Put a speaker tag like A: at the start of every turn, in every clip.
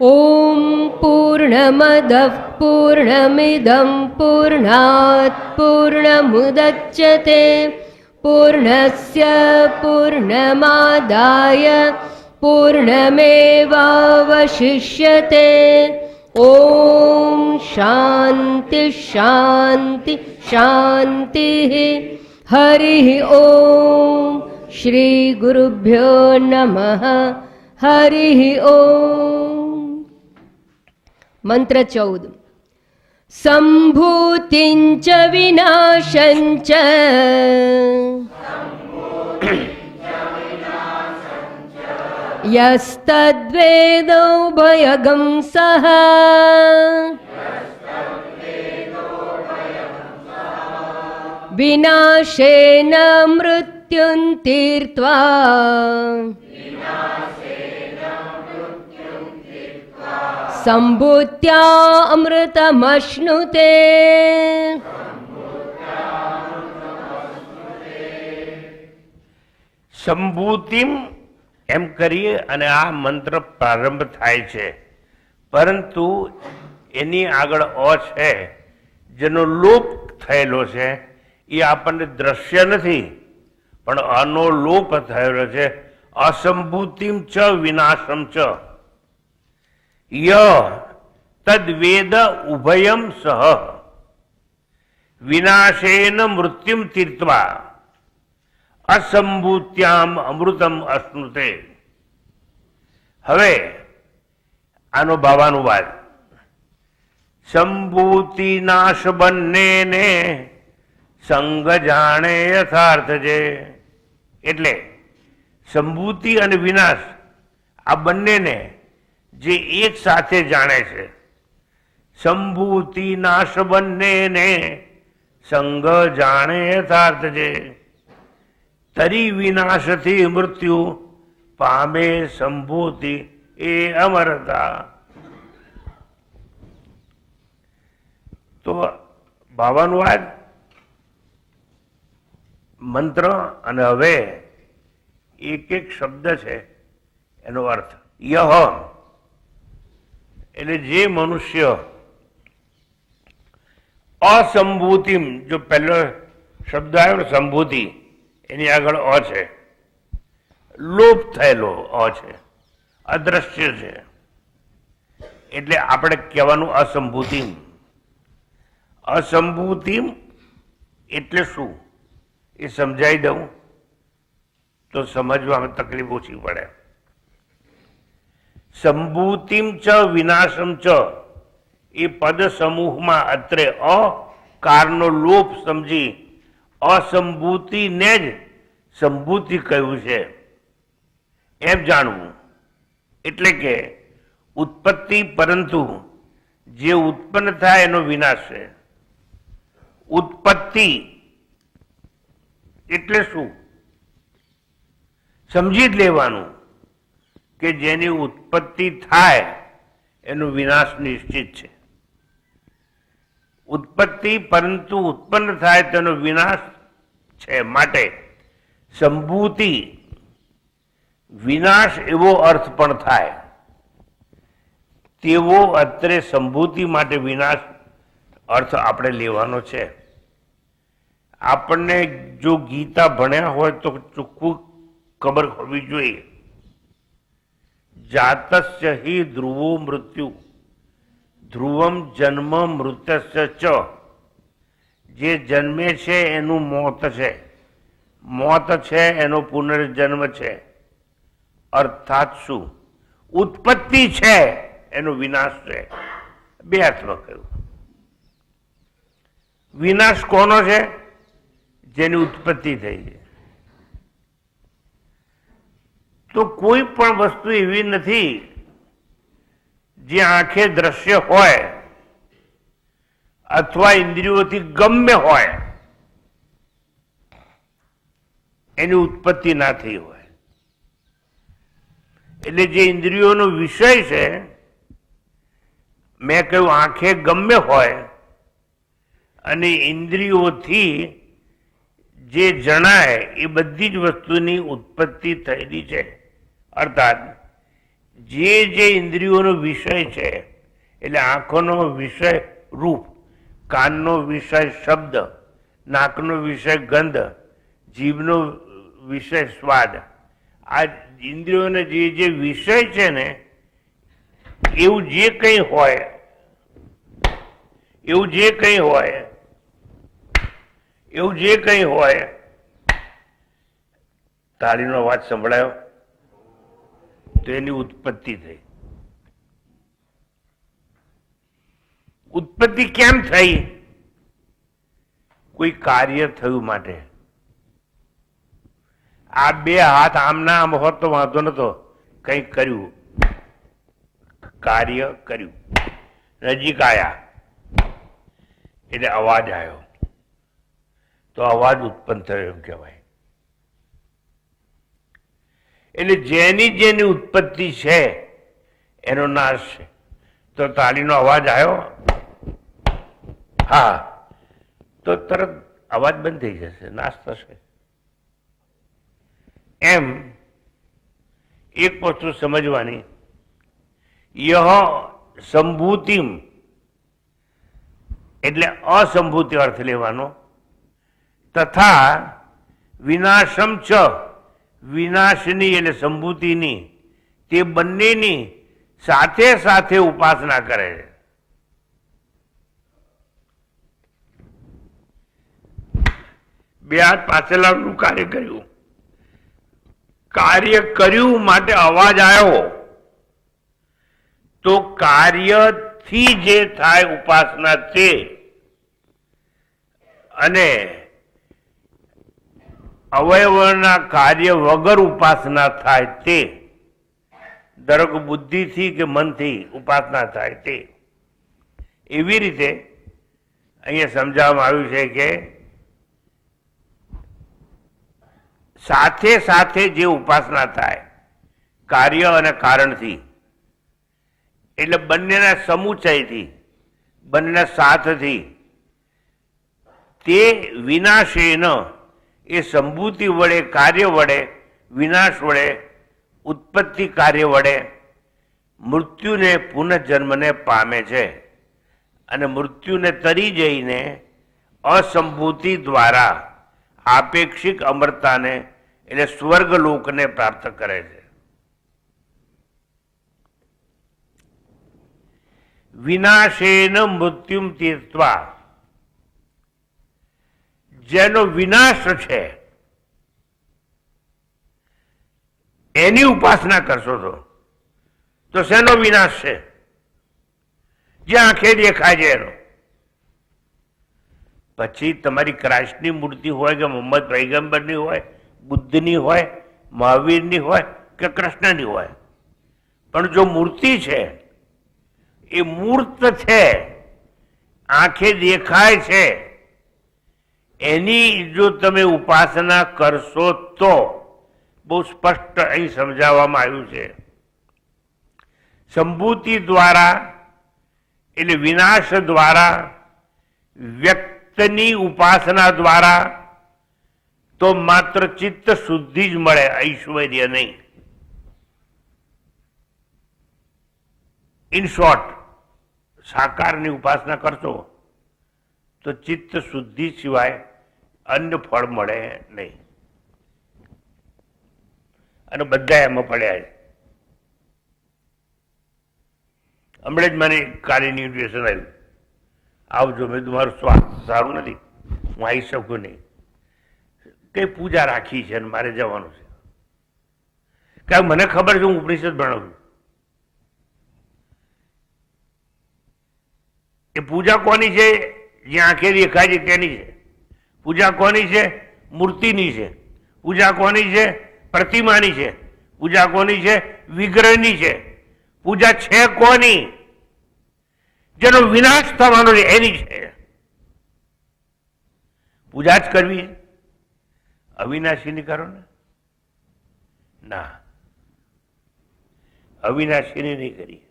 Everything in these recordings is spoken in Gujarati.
A: ॐ पूर्णमदः पूर्णमिदं पूर्णात् पूर्णमुदच्यते पूर्णस्य पूर्णमादाय पूर्णमेवावशिष्यते। ॐ शान्ति शान्ति शान्तिः। हरिः ॐ। श्री गुरुभ्यो नमः। हरिः ॐ। मंत्र 14। संभूतिञ्च विनाशञ्च यस्तद्वेदोभयगं सः विनाशेन मृत्युं तीर्त्वा संभूत्या अमृतमश्नुते।
B: સંભૂતિમ એમ કરીએ અને આ મંત્ર પ્રારંભ થાય છે, પરંતુ એની આગળ અ છે જેનો લોપ થયેલો છે એ આપણને દ્રશ્ય નથી, પણ આનો લોપ થયેલો છે. અસંભૂતિમ ચ વિનાશમ ચ ય તદ્વેદ ઉભયમ સહ વિનાશેન મૃત્યુમ તીર્ત્વા અસંભૂત્યામ અમૃતમ અશ્નુતે. હવે આનો ભાવાનુવાદ. સંભૂતિ નાશ બંનેને સંગ જાણે યથાર્થ છે. એટલે સંભૂતિ અને વિનાશ આ બંનેને જે એક સાથે જાણે છે, સંભૂતિ નાશ બંનેને સંગ જાણે યથાર્થ છે, તરી વિનાશથી મૃત્યુ પામે સંભૂતિ એ અમરતા. તો ભાવાનુવાદ મંત્ર અને હવે એક એક શબ્દ છે એનો અર્થ. યહ એટલે જે મનુષ્ય અસંભૂતિમ, જો પહેલો શબ્દ આવ્યો ને સંભૂતિ, એની આગળ અ છે, લોપ થયેલો અ છે, અદ્રશ્ય છે, એટલે આપણે કહેવાનું અસંભૂતિમ. અસંભૂતિમ એટલે શું એ સમજાવી દઉં તો સમજવામાં તકલીફ ઓછી પડે. સંભૂતિમ ચ વિનાશમ ચ એ પદ સમૂહમાં અત્રે અ કારનો લોપ સમજી અસંભૂતિને જ સંભૂતિ કહ્યું છે એમ જાણવું. એટલે કે ઉત્પત્તિ પરંતુ જે ઉત્પન્ન થાય એનો વિનાશ છે. ઉત્પત્તિ એટલે શું સમજી જ લેવાનું કે જેની ઉત્પત્તિ થાય એનો વિનાશ નિશ્ચિત છે. ઉત્પત્તિ પરંતુ ઉત્પન્ન થાય તેનો વિનાશ છે. માટે સંભૂતિ વિનાશ એવો અર્થ પણ થાય તેવો અત્રે સંભૂતિ માટે વિનાશ અર્થ આપણે લેવાનો છે. આપણને જો ગીતા ભણ્યા હોય તો ચોખ્ખું ખબર હોવી જોઈએ. જાતસ્ય હિ ધ્રુવો મૃત્યુ ધ્રુવમ જન્મ મૃત્યસ્ય ચ. જે જન્મે છે એનું મોત છે, મોત છે એનો પુનર્જન્મ છે. અર્થાત શું? ઉત્પત્તિ છે એનો વિનાશ છે. બે અર્થમાં કહ્યું. વિનાશ કોનો છે? જેની ઉત્પત્તિ થઈ છે. તો કોઈ પણ વસ્તુ એવી નથી જે આંખે દ્રશ્ય હોય અથવા ઇન્દ્રિયોથી ગમ્ય હોય એની ઉત્પત્તિ ના થઈ હોય. એટલે જે ઇન્દ્રિયોનો વિષય છે, મેં કહ્યું આંખે ગમ્ય હોય અને ઇન્દ્રિયોથી જે જણાય એ બધી જ વસ્તુની ઉત્પત્તિ થયેલી છે. અર્થાત જે ઇન્દ્રિયોનો વિષય છે, એટલે આંખોનો વિષય રૂપ, કાનનો વિષય શબ્દ, નાકનો વિષય ગંધ, જીભનો વિષય સ્વાદ, આ ઇન્દ્રિયોનો જે વિષય છે ને, એવું જે કંઈ હોય, તાળીનો અવાજ સંભળાયો તો એની ઉત્પત્તિ થઈ. ઉત્પત્તિ કેમ થઈ? કોઈ કાર્ય થયું માટે. આ બે હાથ આમના આમ હોત તો વાંધો નતો, કંઈક કર્યું, કાર્ય કર્યું, નજીક આયા એટલે અવાજ આવ્યો, તો અવાજ ઉત્પન્ન થયો એમ કહેવાય. એટલે જેની ઉત્પત્તિ છે એનો નાશ છે. તો તાળીનો અવાજ આવ્યો, હા, તો તરત અવાજ બંધ થઈ જશે, નાશ થશે. એમ એક વસ્તુ સમજવાની, યહ સંભૂતિમ એટલે અસંભૂતિ અર્થ લેવાનો, તથા વિનાશમ ચ વિનાશની એટલે સંભૂતિની, તે બંનેની સાથે સાથે ઉપાસના કરે છે. બે હાથ પાછળનું કાર્ય કર્યું માટે અવાજ આવ્યો, તો કાર્યથી જે થાય ઉપાસના તે, અને અવયવના કાર્ય વગર ઉપાસના થાય તે, દરેક બુદ્ધિથી કે મનથી ઉપાસના થાય તે. એવી રીતે અહીંયા સમજાવવામાં આવ્યું છે કે સાથે સાથે જે ઉપાસના થાય કાર્ય અને કારણથી, એટલે બંનેના સમુચયથી, બંનેના સાથથી, તે વિનાશેન એ સંભૂતિ વડે, કાર્ય વડે, વિનાશ વડે, ઉત્પત્તિ કાર્ય વડે મૃત્યુને, પુનઃજન્મને પામે છે. અને મૃત્યુને તરી જઈને અસંભૂતિ દ્વારા આપેક્ષિક અમરતાને એટલે સ્વર્ગલોકને પ્રાપ્ત કરે છે. વિનાશેન મૃત્યુમ તીર્થવા, જેનો વિનાશ છે એની ઉપાસના કરશો તો શેનો વિનાશ છે? જે આંખે દેખાય છે એનો. પછી તમારી ક્રાઇસ્ટની મૂર્તિ હોય કે મોહમ્મદ પૈગંબરની હોય, બુદ્ધની હોય, મહાવીરની હોય કે કૃષ્ણની હોય, પણ જો મૂર્તિ છે એ મૂર્ત છે, આંખે દેખાય છે, એની જો તમે ઉપાસના કરશો તો, બહુ સ્પષ્ટ અહીં સમજાવવામાં આવ્યું છે, સંભૂતિ દ્વારા એટલે વિનાશ દ્વારા, વ્યક્તની ઉપાસના દ્વારા તો માત્ર ચિત્ત શુદ્ધિ જ મળે, ઐશ્વર્ય નહીં. ઇન શોર્ટ, સાકારની ઉપાસના કરશો તો ચિત્ત શુદ્ધિ સિવાય અન્ય ફળ મળે નહીં. અને બધા એમાં પડ્યા છે. હમણાં જ મને કાર્યની ઇન્વિટેશન આવ્યું, આવજો. મેં તમારું સ્વાસ્થ્ય સારું નથી, હું આવી શકું નહીં, કઈ પૂજા રાખી છે અને મારે જવાનું છે. કારણ મને ખબર છે હું ઉપનિષદ ભણાવું છું. એ પૂજા કોની છે? જે આંખે દેખાય છે તેની છે. પૂજા કોની છે? મૂર્તિની છે. પૂજા કોની છે? પ્રતિમાની છે. પૂજા કોની છે? વિગ્રહની છે. પૂજા છે કોની? જેનો વિનાશ થવાનો છે એની છે. પૂજા જ કરવી અવિનાશીની કરો ને? ના, અવિનાશીની નહીં કરીએ.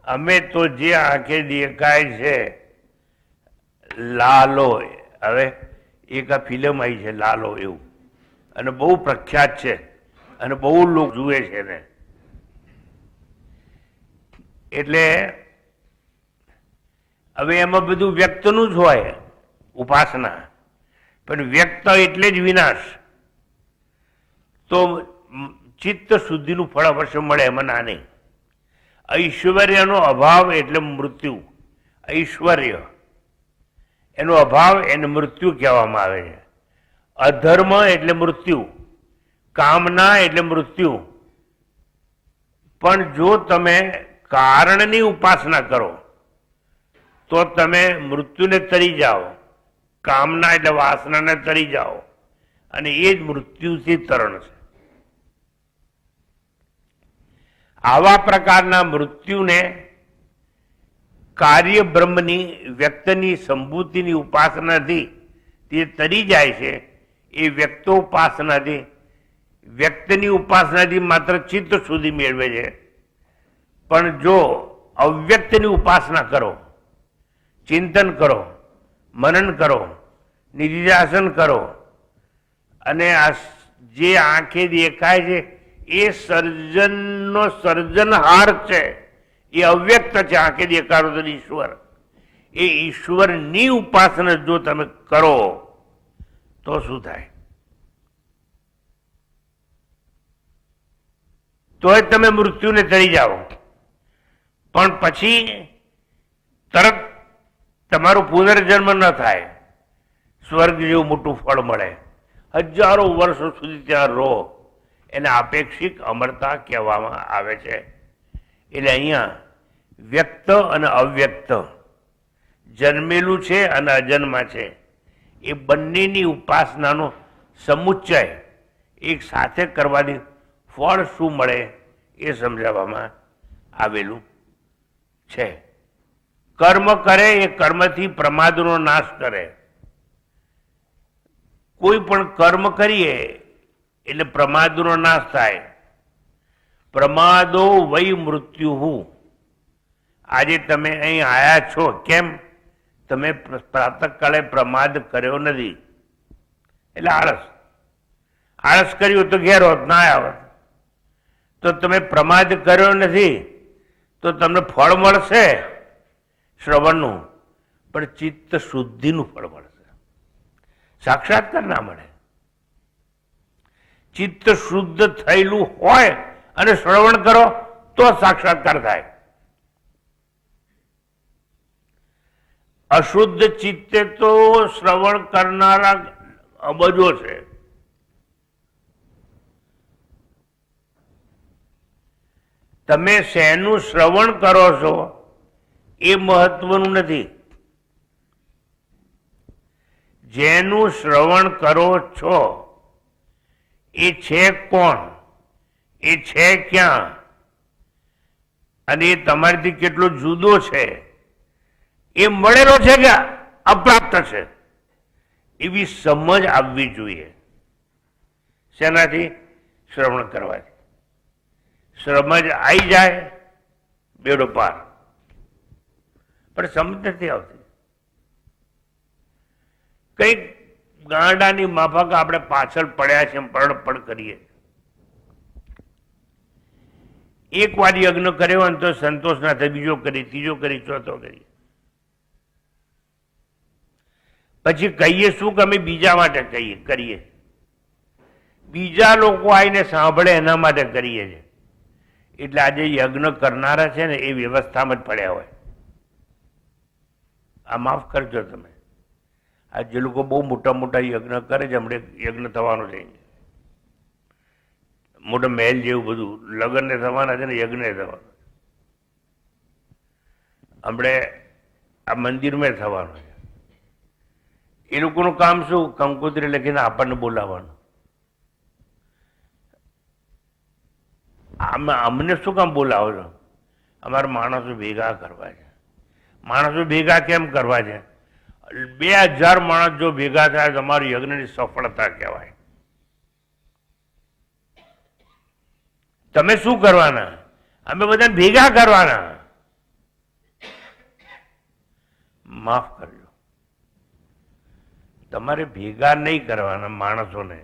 B: અમે તો જે આંખે દેખાય છે લાલો, હવે એક આ ફિલ્મ આવી છે લાલો એવું, અને બહુ પ્રખ્યાત છે, અને બહુ લોકો જુએ છે એને. એટલે હવે એમાં બધું વ્યક્તનું જ હોય ઉપાસના, પણ વ્યક્ત એટલે જ વિનાશ. તો ચિત્ત શુદ્ધિનું ફળ અવશ્ય મળે, એમાં ના નહીં. ઐશ્વર્યનો અભાવ એટલે મૃત્યુ. ઐશ્વર્ય એનો અભાવ એને મૃત્યુ કહેવામાં આવે છે. અધર્મ એટલે મૃત્યુ, કામના એટલે મૃત્યુ. પણ જો તમે કારણની ઉપાસના કરો તો તમે મૃત્યુને તરી જાઓ, કામના એટલે વાસનાને તરી જાઓ, અને એ જ મૃત્યુથી તરણ છે. આવા પ્રકારના મૃત્યુને કાર્ય બ્રહ્મની વ્યક્તની સંભૂતિની ઉપાસનાથી તે તરી જાય છે. એ વ્યક્તોપાસનાથી, વ્યક્તની ઉપાસનાથી માત્ર ચિત્ત સુધી મેળવે છે. પણ જો અવ્યક્તની ઉપાસના કરો, ચિંતન કરો, મનન કરો, નિધિધ્યાસન કરો, અને આ જે આંખે દેખાય છે એ સર્જનનો સર્જનહાર છે, એ અવ્યક્ત છે. આંખે દેખાડો તો ઈશ્વર, એ ઈશ્વરની ઉપાસના જો તમે કરો તો શું થાય? તોય તમે મૃત્યુને તરી જાઓ, પણ પછી તરત તમારો પુનર્જન્મ ન થાય, સ્વર્ગ જેવું મોટું ફળ મળે, હજારો વર્ષો સુધી ત્યાં રહો. એને આપેક્ષિક અમરતા કહેવામાં આવે છે. એટલે અહીંયા વ્યક્ત અને અવ્યક્ત, જન્મેલું છે અને અજન્મા છે, એ બંનેની ઉપાસનાનો સમુચ્ચય એક સાથે કરવાથી ફળ શું મળે એ સમજાવવામાં આવેલું છે. કર્મ કરે એ કર્મથી પ્રમાદનો નાશ કરે. કોઈ પણ કર્મ કરીએ એટલે પ્રમાદનો નાશ થાય. પ્રમાદો વૈ મૃત્યુ. આજે તમે અહીં આયા છો કેમ? તમે પ્રાતઃકાળે પ્રમાદ કર્યો નથી, એટલે આળસ. આળસ કર્યું તો ઘેર હોત, ના આવત. તો તમે પ્રમાદ કર્યો નથી તો તમને ફળ મળશે શ્રવણનું, પણ ચિત્ત શુદ્ધિનું ફળ મળશે, સાક્ષાત્કાર ના મળે. ચિત્ત શુદ્ધ થયેલું હોય અને શ્રવણ કરો તો સાક્ષાત્કાર થાય. અશુદ્ધ ચિત્તે તો શ્રવણ કરનારા અબજો છે. તમે શેનું શ્રવણ કરો છો એ મહત્વનું નથી. જેનું શ્રવણ કરો છો એ છે કોણ, એ છે ક્યાં, અને એ તમારાથી કેટલો જુદો છે, એ મળેલો છે કે અપ્રાપ્ત છે, એવી સમજ આવવી જોઈએ. શેનાથી? શ્રવણ કરવાથી. સમજ આવી જાય બેડો પાર, પણ સમજ નથી આવતી. કઈક ગાંડાની માફક આપણે પાછળ પડ્યા છે, પણ કરીએ. એક વાર યજ્ઞ કર્યો હોય તો સંતોષ ના થાય, બીજો કરી, ત્રીજો કરી, ચોથો કરી. પછી કહીએ શું કે અમે બીજા માટે કરીએ. બીજા લોકો આવીને સાંભળે એના માટે કરીએ છીએ. એટલે આજે યજ્ઞ કરનારા છે ને એ વ્યવસ્થામાં જ પડ્યા હોય. આ માફ કરજો તમે. આ જે લોકો બહુ મોટા મોટા યજ્ઞ કરે છે, હમણાં યજ્ઞ થવાનો છે, મોટા મહેલ જેવું બધું, લગ્નને થવાના છે ને યજ્ઞ થવાનું. હમણાં આ મંદિરમાં થવાનું છે. એ લોકોનું કામ શું? કંકોત્રી લખીને આપણને બોલાવવાનું. અમને શું કામ બોલાવો છો? અમારે માણસો ભેગા કરવા છે. માણસો ભેગા કેમ કરવા છે? 2000 માણસ જો ભેગા થાય તો અમારી યજ્ઞની સફળતા કહેવાય. તમે શું કરવાના? અમે બધાને ભેગા કરવાના. માફ કરજો, તમારે ભેગા નહીં કરવાના માણસોને.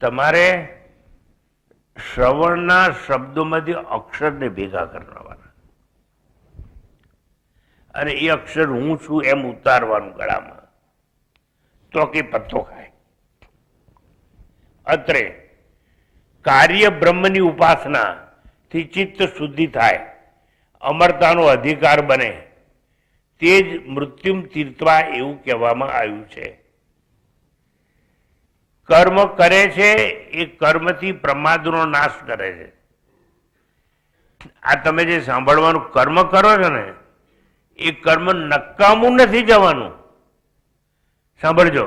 B: તમારે શ્રવણના શબ્દોમાંથી અક્ષરને ભેગા કરવાના અને એ અક્ષર હું છું એમ ઉતારવાનું ગળામાં, તો કે પત્તો ખાય. અત્રે કાર્ય બ્રહ્મની ઉપાસના થી ચિત્ત શુદ્ધિ થાય, અમરતાનો અધિકાર બને, તે જ મૃત્યુમ તીર્થવા એવું કહેવામાં આવ્યું છે. કર્મ કરે છે એ કર્મથી પ્રમાદનો નાશ કરે છે. આ તમે જે સાંભળવાનું કર્મ કરો છો ને, એ કર્મ નકામું નથી જવાનું. સાંભળજો,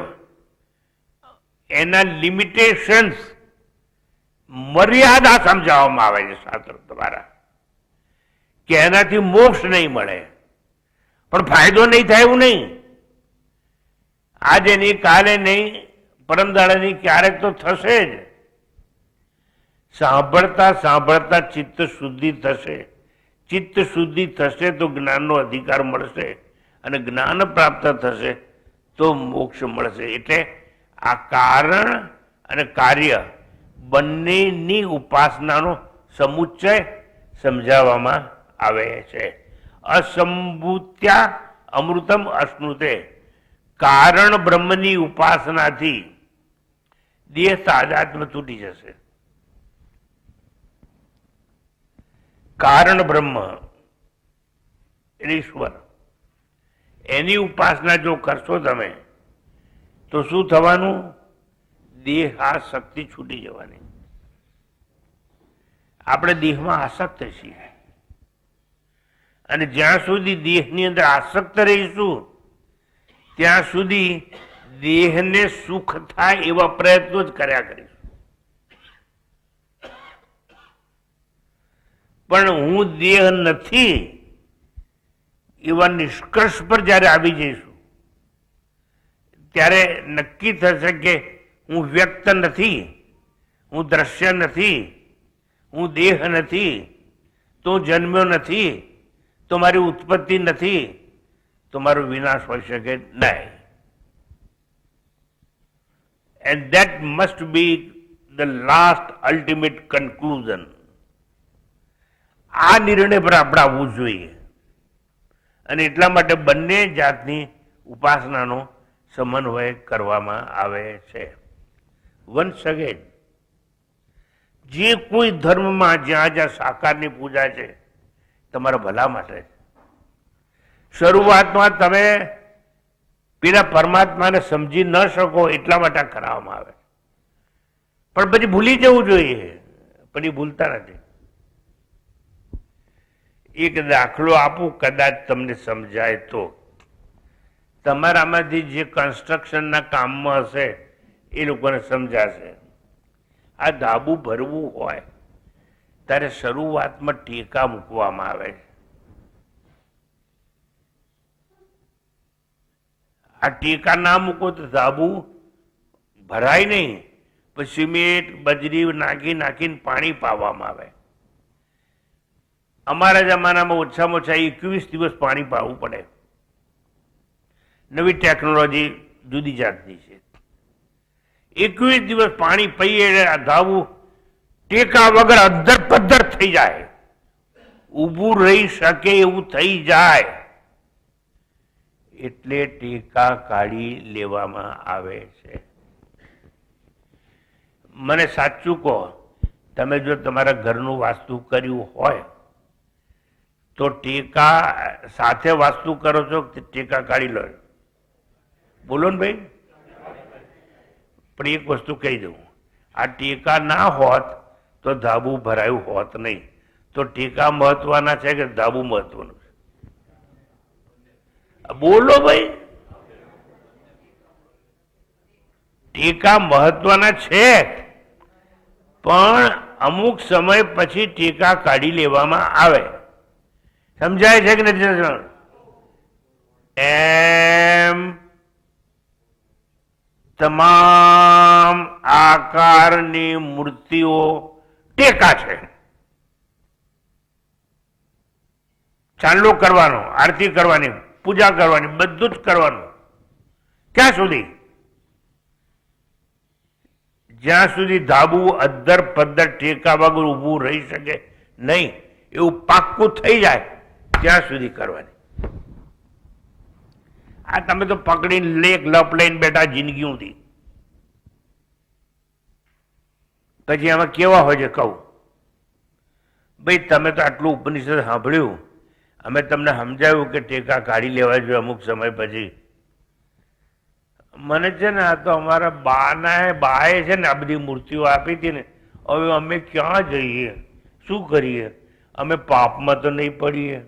B: એના લિમિટેશન્સ, મર્યાદા સમજાવવામાં આવે છે શાસ્ત્ર દ્વારા, કે એનાથી મોક્ષ નહીં મળે પણ ફાયદો નહીં થાય એવું નહીં. આજે નહીં, કાલે નહીં, પરમદાડાની ક્યારેક તો થશે જ. સાંભળતા સાંભળતા ચિત્ત શુદ્ધિ થશે. ચિત્ત શુદ્ધિ થશે તો જ્ઞાનનો અધિકાર મળશે, અને જ્ઞાન પ્રાપ્ત થશે તો મોક્ષ મળશે. એટલે આ કારણ અને કાર્ય બંનેની ઉપાસનાનો સમુચ્ચય સમજાવવામાં આવે છે. અસંભૂત્યા અમૃતમ અશ્નુતે. કારણ બ્રહ્મની ઉપાસનાથી દેહ તાદાત્મ્ય તૂટી જશે. કારણ બ્રહ્મ એટલે ઈશ્વર, એની ઉપાસના જો કરશો તમે તો શું થવાનું? દેહ આ શક્તિ છૂટી જવાની. આપણે દેહમાં આસક્ત છીએ, અને જ્યાં સુધી દેહની અંદર આસક્ત રહીશું ત્યાં સુધી દેહને સુખ થાય એવા પ્રયત્નો જ કર્યા કરીશું. પણ હું દેહ નથી એવા નિષ્કર્ષ પર જ્યારે આવી જઈશું ત્યારે નક્કી થશે કે હું વ્યક્ત નથી, હું દ્રશ્ય નથી, હું દેહ નથી, તો જન્મ્યો નથી, તો મારી ઉત્પત્તિ નથી, તો મારો વિનાશ હોઈ શકે નહીં. And that must be the last ultimate conclusion. આ નિર્ણય પર આપણે આવવું જોઈએ, અને એટલા માટે બંને જાતની ઉપાસનાનો સમન્વય કરવામાં આવે છે. વન્સ અગેન, જે કોઈ ધર્મમાં જ્યાં જ્યાં સાકારની પૂજા છે તમારા ભલા માટે છે. શરૂઆતમાં તમે પેલા પરમાત્માને સમજી ન શકો એટલા માટે કરાવવામાં આવે, પણ પછી ભૂલી જવું જોઈએ, પણ એ ભૂલતા નથી. એક દાખલો આપું, કદાચ તમને સમજાય તો. તમારામાંથી જે કન્સ્ટ્રક્શનના કામમાં હશે એ લોકોને સમજાશે. આ ધાબુ ભરવું હોય ત્યારે શરૂઆતમાં ટેકા મૂકવામાં આવે છે. આ ટેકા ના મૂકો તો ધાબુ ભરાય નહીં. પછી સિમેન્ટ બજરી નાખીને પાણી પાવામાં આવે. અમારા જમાનામાં ઓછામાં ઓછા 21 દિવસ પાણી પાવું પડે. નવી ટેકનોલોજી જુદી જાતની છે. 21 દિવસ પાણી પીએ એટલે ધાબુ ટેકા વગર અદ્ધર પદ્ધર થઈ જાય, ઊભું રહી શકે એવું થઈ જાય. એટલે ટેકા કાઢી લેવામાં આવે છે. મને સાચું કહો, તમે જો તમારા ઘરનું વાસ્તુ કર્યું હોય તો ટેકા સાથે વાસ્તુ કરો છો કે ટેકા કાઢી લો? બોલો ને ભાઈ. પણ એક વસ્તુ કહી દઉં, આ ટેકા ના હોત તો ધાબુ ભરાયું હોત નહીં. તો ટેકા મહત્વના છે કે ધાબુ મહત્વનું છે? બોલો ભાઈ. ટેકા મહત્વના છે, પણ અમુક સમય પછી ટેકા કાઢી લેવામાં આવે. સમજાય છે કે નથી? એમ તમામ આકારની મૂર્તિઓ ટેકા છે. ચાંદલો કરવાનો, આરતી કરવાની, પૂજા કરવાની, બધું જ કરવાનું. ક્યાં સુધી? જ્યાં સુધી ધાબુ અદ્ધર પદ્ધર ટેકા વગર ઊભું રહી શકે નહીં એવું પાક્કું થઈ જાય ત્યાં સુધી કરવાની. આ તમે તો પકડીને લેક લપ લઈને બેઠા જિંદગી ઊંધી. પછી આમાં કેવા હોય છે કહું, ભાઈ તમે તો આટલું ઉપનિષદ સાંભળ્યું, અમે તમને સમજાવ્યું કે ટેકા કાઢી લેવા જોઈએ અમુક સમય પછી. મને છે ને આ તો અમારા બાએ છે ને આ બધી મૂર્તિઓ આપી હતી ને, હવે અમે ક્યાં જઈએ, શું કરીએ, અમે પાપમાં તો નહીં પડીએ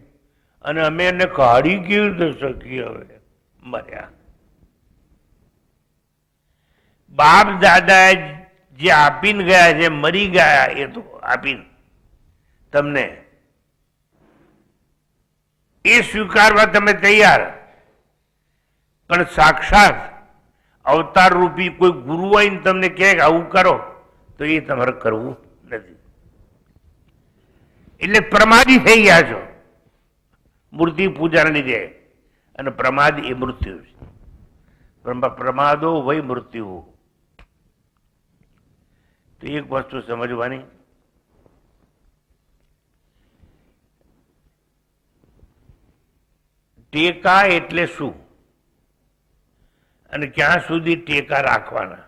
B: અને અમે એને કાઢી કેવી રીતે શકીએ. હવે મર્યા બાપ દાદા જે આપીને ગયા છે, મરી ગયા એ તો આપીને તમને, એ સ્વીકારવા તમે તૈયાર, પણ સાક્ષાત અવતાર રૂપી કોઈ ગુરુ આવીને તમને કહે કે આવું કરો તો એ તમારે કરવું નથી. એટલે પ્રમાદી થઈ ગયા છો મૂર્તિ પૂજાને લીધે, અને પ્રમાદ એ મૃત્યુ છે. પ્રમાદો વય મૃત્યુ. તો એક વસ્તુ સમજવાની, ટેકા એટલે શું અને ક્યાં સુધી ટેકા રાખવાના.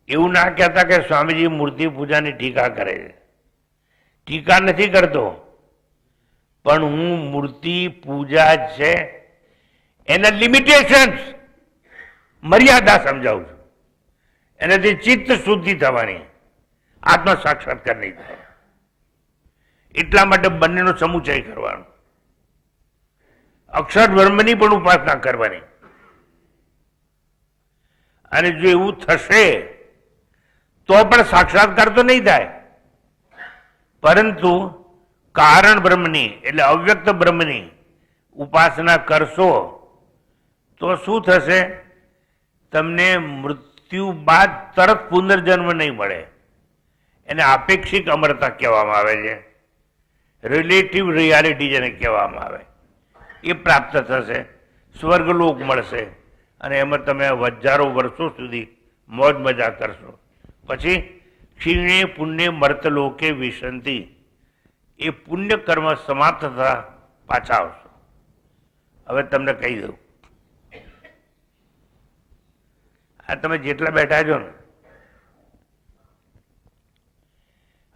B: એવું ના કહેતા કે સ્વામીજી મૂર્તિ પૂજાની ટીકા કરે છે. ટીકા નથી કરતો, પણ હું મૂર્તિ પૂજા છે એના લિમિટેશન્સ, મર્યાદા સમજાવું છું. એનાથી ચિત્ત શુદ્ધિ થવાની, આત્મ સાક્ષાત્કાર નહીં થાય. એટલા માટે બંનેનો સમુચય કરવાનો. અક્ષર બ્રહ્મની પણ ઉપાસના કરવાની. અને જો એવું થશે તો પણ સાક્ષાત્કાર તો નહીં થાય, પરંતુ કારણ બ્રહ્મની એટલે અવ્યક્ત બ્રહ્મની ઉપાસના કરશો તો શું થશે? તમને મૃત્યુ બાદ તરત પુનર્જન્મ નહીં મળે. એને આપેક્ષિક અમરતા કહેવામાં આવે છે, રિલેટિવ રિયાલિટી જેને કહેવામાં આવે, એ પ્રાપ્ત થશે. સ્વર્ગલોક મળશે અને એમાં તમે હજારો વર્ષો સુધી મોજ મજા કરશો. પછી ક્ષીણે પુણ્ય મર્તલોકે વિશંતિ, એ પુણ્ય કર્મ સમાપ્ત થતા પાછા આવશો. હવે તમને કહી દઉં, આ તમે જેટલા બેઠા છો ને,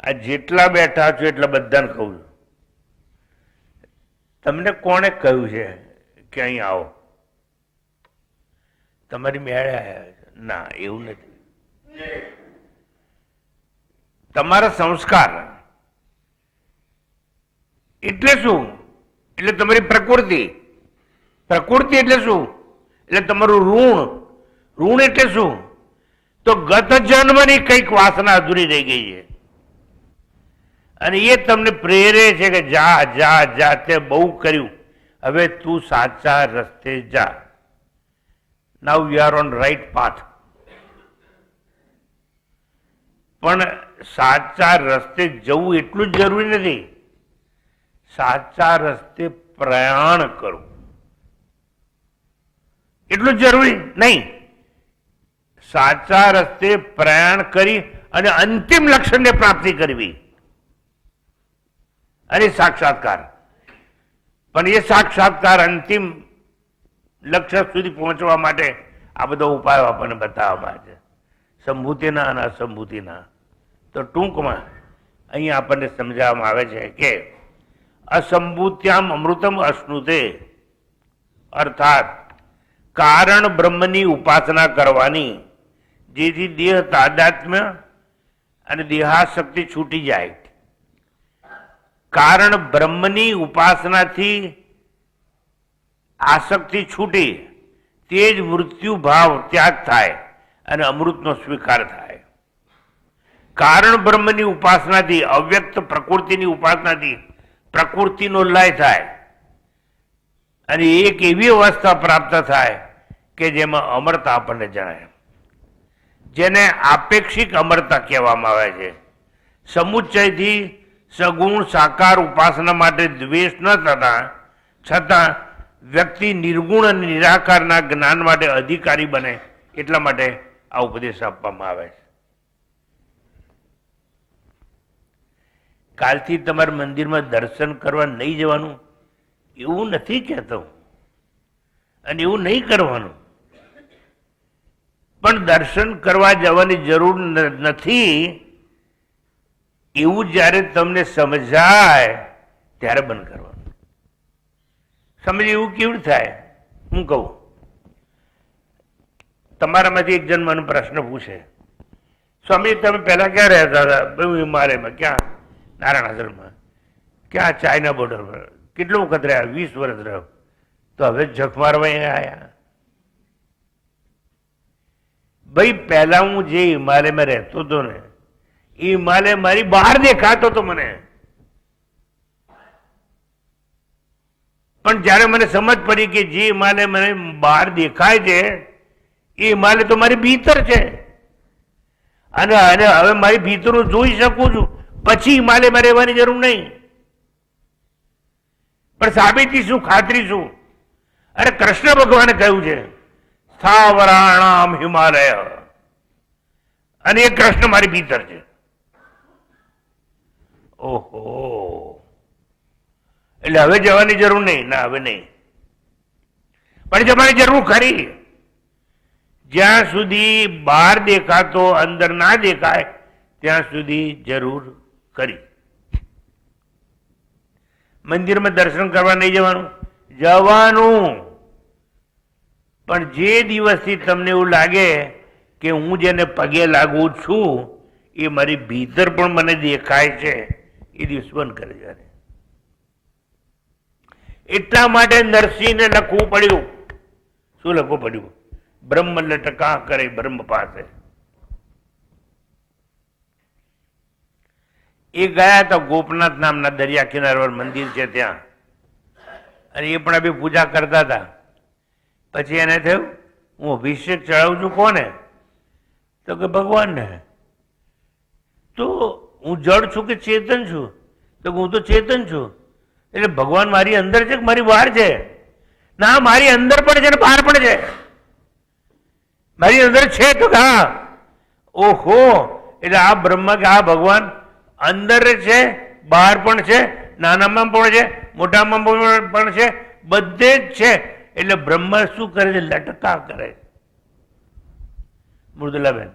B: આ જેટલા બેઠા છો એટલા બધાને કહું છું, તમને કોણે કહ્યું છે કે અહીં આવો? તમારી મેળે આવ્યા છે? ના, એવું નથી. તમારા સંસ્કાર એટલે શું? એટલે તમારી પ્રકૃતિ. પ્રકૃતિ એટલે શું? એટલે તમારું ઋણ. ઋણ એટલે શું? તો ગત જન્મની કંઈક વાસના અધૂરી રહી ગઈ છે અને એ તમને પ્રેરે છે કે જા જા જા, તે બહુ કર્યું, હવે તું સાચા રસ્તે જા. Now you are on right path. પણ સાચા રસ્તે જવું એટલું જ જરૂરી નથી, સાચા રસ્તે પ્રયાણ કરવું એટલું જ જરૂરી નહીં. સાચા રસ્તે પ્રયાણ કરી અને અંતિમ લક્ષ્યને પ્રાપ્તિ કરવી, અને સાક્ષાત્કાર. પણ એ સાક્ષાત્કાર અંતિમ લક્ષ્ય સુધી પહોંચવા માટે આ બધા ઉપાયો આપણને બતાવવામાં છે, સંભૂતિના અને અસંભૂતિના. તો ટૂંકમાં અહીંયા આપણને સમજાવવામાં આવે છે કે અસંભૂત્યામ અમૃતમ અશ્નુતે, અર્થાત કારણ બ્રહ્મની ઉપાસના કરવાની, જેથી દેહ તાદાત્મ્ય અને દેહાશક્તિ છૂટી જાય. કારણ બ્રહ્મની ઉપાસનાથી આસક્તિ છૂટી, તે જ મૃત્યુ ભાવ ત્યાગ થાય અને અમૃતનો સ્વીકાર થાય. કારણ બ્રહ્મની ઉપાસનાથી, અવ્યક્ત પ્રકૃતિની ઉપાસનાથી પ્રકૃતિનો લય થાય અને એક એવી અવસ્થા પ્રાપ્ત થાય કે જેમાં અમરતા આપણને જણાય, જેને આપેક્ષિક અમરતા કહેવામાં આવે છે. સમુચ્ચયથી સગુણ સાકાર ઉપાસના માટે દ્વેષ ન થતા છતાં વ્યક્તિ નિર્ગુણ અને નિરાકારના જ્ઞાન માટે અધિકારી બને, એટલા માટે આ ઉપદેશ આપવામાં આવે છે. કાલથી તમારા મંદિરમાં દર્શન કરવા નહીં જવાનું એવું નથી કહેતો, અને એવું નહીં કરવાનું, પણ દર્શન કરવા જવાની જરૂર નથી એવું જ્યારે તમને સમજાય ત્યારે બંધ કરવાનું. સમજ એવું કેવું થાય? હું કહું, તમારામાંથી એક જણ મને પ્રશ્ન પૂછે, સ્વામી તમે પહેલા ક્યાં રહેતા હતા? હિમાલયમાં. ક્યાં? નારાયણ આશ્રમમાં. ક્યાં? ચાઇના બોર્ડર પર. કેટલો વખત રહ્યા? 20 વર્ષ રહ્યો. તો હવે જખ મારવા અહીંયા આવ્યા? ભાઈ પહેલા હું જે હિમાલયમાં રહેતો હતો ને, એ હિમાલય મારી બહાર દેખાતો હતો મને, પણ જયારે મને સમજ પડી કે જે હિમાલય મને બહાર દેખાય છે એ હિમાલય તો મારી ભીતર છે, અને હવે મારી ભીતર હું જોઈ શકું છું, પછી હિમાલયમાં રહેવાની જરૂર નહીં. પણ સાબિતી શું? ખાતરી શું? અરે કૃષ્ણ ભગવાને કહ્યું છે સ્થાવરાણામ હિમાલય, અને એ કૃષ્ણ મારી ભીતર છે. ઓહો, એટલે હવે જવાની જરૂર નહીં? ના, હવે નહીં. પણ જવાની જરૂર ખરી. જ્યાં સુધી બહાર દેખાતો અંદર ના દેખાય ત્યાં સુધી જરૂર કરી. મંદિરમાં દર્શન કરવા નહીં જવાનું? જવાનું. પણ જે દિવસથી તમને એવું લાગે કે હું જેને પગે લાગુ છું એ મારી ભીતર પણ મને દેખાય છે, એ દિવસ બંધ કરી જાય. એટલા માટે નરસિંહને લખવું પડ્યું. શું લખવું પડ્યું? બ્રહ્મ લટકા કરે બ્રહ્મ પાસે. એ ગયા તો ગોપનાથ નામના દરિયા કિનારે મંદિર છે ત્યાં, અને એ પણ અભી પૂજા કરતા હતા. પછી એને થયું હું અભિષેક ચડાવું છું કોને? તો કે ભગવાનને. તો હું જડ છું કે ચેતન છું? તો હું તો ચેતન છું. એટલે ભગવાન મારી અંદર છે કે મારી બહાર છે? ના, મારી અંદર પણ છે ને બહાર પણ છે. મારી અંદર છે તો હા. ઓહો, એટલે આ બ્રહ્મ કે આ ભગવાન અંદર છે, બહાર પણ છે, નાનામાં પણ છે, મોટામાં પણ છે, બધે જ છે. એટલે બ્રહ્મ શું કરે છે? લટકા કરે. મૃદુલાબેન,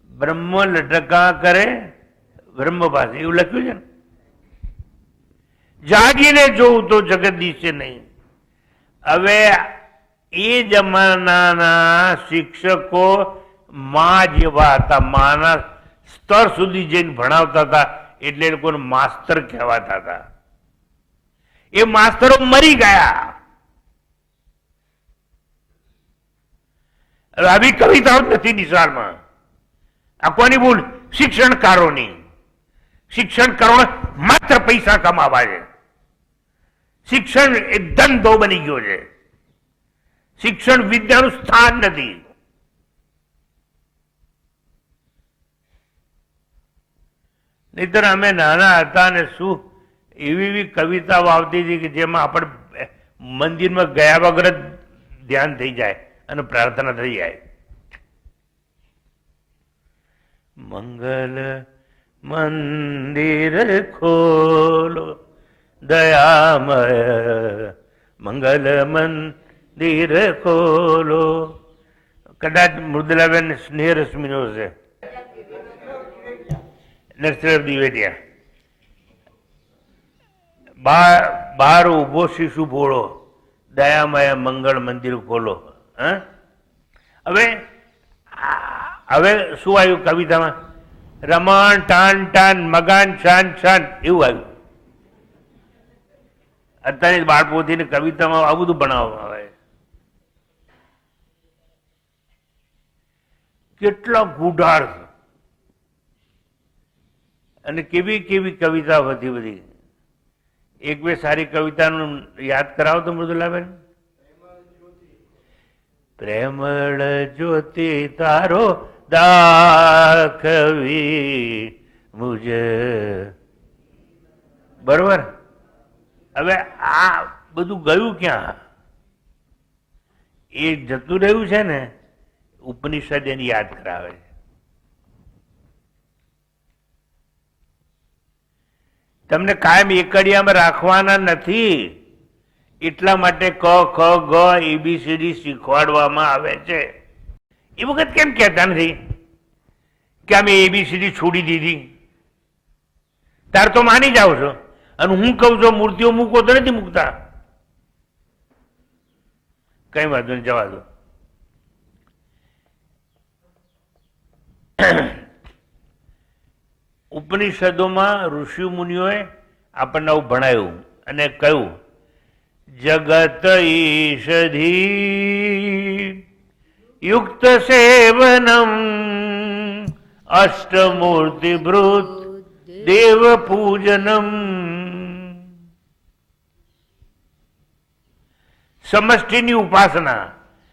B: બ્રહ્મ લટકા કરે બ્રહ્મ પાસે, એવું લખ્યું છે ને? જાગીને જોવું તો જગત દિશે નહીં. હવે એ જમાનાના શિક્ષકો માં જેવા હતા, માના સ્તર સુધી જઈને ભણાવતા હતા, એટલે એ લોકોને માસ્તર કહેવાતા હતા. એ માસ્તરો મરી ગયા. આવી કવિતાઓ નથી નિશાળમાં. આ કોની ભૂલ? શિક્ષણકારોની. શિક્ષણકારો માત્ર પૈસા કમાવા છે. શિક્ષણ એ ધંધો બની ગયો છે. શિક્ષણ વિદ્યાનું સ્થાન નથી. નહીતર અમે નાના હતા ને શું એવી કવિતાઓ આવતી હતી કે જેમાં આપણે મંદિરમાં ગયા વગર જ ધ્યાન થઈ જાય અને પ્રાર્થના થઈ જાય. મંગલ મંદિર ખોલો દયામય, મંગલ મંદિર ખોલો. કદાચ મૃદુલાબેન સ્નેહ રશ્મિનો છે, નરસિંહ દિવેટિયા. બાર ઉભો શિશુ ભોળો દયામય મંગળ મંદિર ખોલો. હવે શું આવ્યું કવિતામાં? રમણ ટાન ટાન મગાન શાન શાન એવું આવ્યું. અત્યારે બાળપોથી કવિતામાં આવું બધું બનાવવામાં આવે. કેટલા ગૂઢાર્થ અને કેવી કેવી કવિતા હતી બધી. એક બે સારી કવિતાનું યાદ કરાવો તો મૃદુલાબેન. પ્રેમળ જ્યોતિ તારો દાખવી મુજે. બરોબર. હવે આ બધું ગયું ક્યાં? એ જતું રહ્યું છે ને, ઉપનિષદ એને યાદ કરાવે છે. તમને કાયમ એકડિયામાં રાખવાના નથી, એટલા માટે ક ખ ગ એબીસીડી શીખવાડવામાં આવે છે. એ વખત કેમ કહેતા નથી કે અમે એબીસીડી છોડી દીધી? તાર તો માની જાઓ છો, અને હું કહું છું મૂર્તિઓ મૂકો તો નથી મૂકતા. કઈ વાંધો નહીં, જવા દો. ઉપનિષદોમાં ઋષિ મુનિઓએ આપણને આવું ભણાવ્યું અને કહ્યું, જગત ઈષધી યુક્ત સેવનમ અષ્ટમૂર્તિ ભૃત દેવ પૂજનમ. સમષ્ટિની ઉપાસના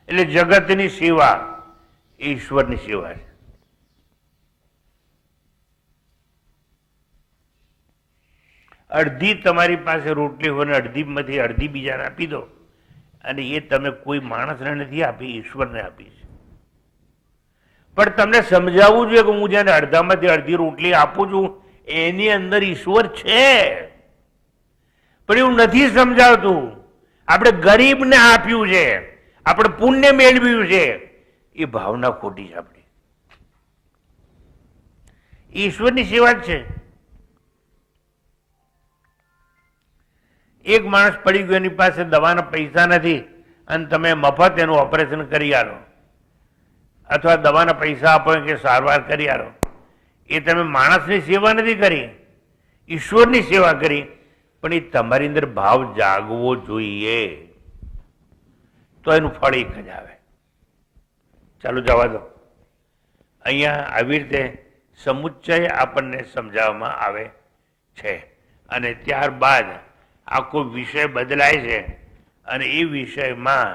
B: એટલે જગતની સેવા, ઈશ્વરની સેવા છે. અડધી તમારી પાસે રોટલી હોય ને અડધીમાંથી અડધી બીજાને આપી દો, અને એ તમે કોઈ માણસને નથી આપી, ઈશ્વરને આપી છે. પણ તમને સમજાવવું જોઈએ કે હું જેને અડધામાંથી અડધી રોટલી આપું છું એની અંદર ઈશ્વર છે, પણ એવું નથી સમજાવતું. આપણે ગરીબને આપ્યું છે, આપણે પુણ્ય મેળવ્યું છે, એ ભાવના ખોટી છે. આપણી ઈશ્વરની સેવા જ છે. એક માણસ પડી ગયો, એની પાસે દવાના પૈસા નથી અને તમે મફત એનું ઓપરેશન કરી આલો, અથવા દવાના પૈસા આપો કે સારવાર કરી આલો, એ તમે માણસની સેવા નથી કરી, ઈશ્વરની સેવા કરી. પણ એ તમારી અંદર ભાવ જાગવો જોઈએ, તો એનું ફળ એક જ આવે. ચાલો જવા દો. અહીંયા આવી રીતે સમુચ્ચય આપણને સમજાવવામાં આવે છે, અને ત્યારબાદ આખો વિષય બદલાય છે, અને એ વિષયમાં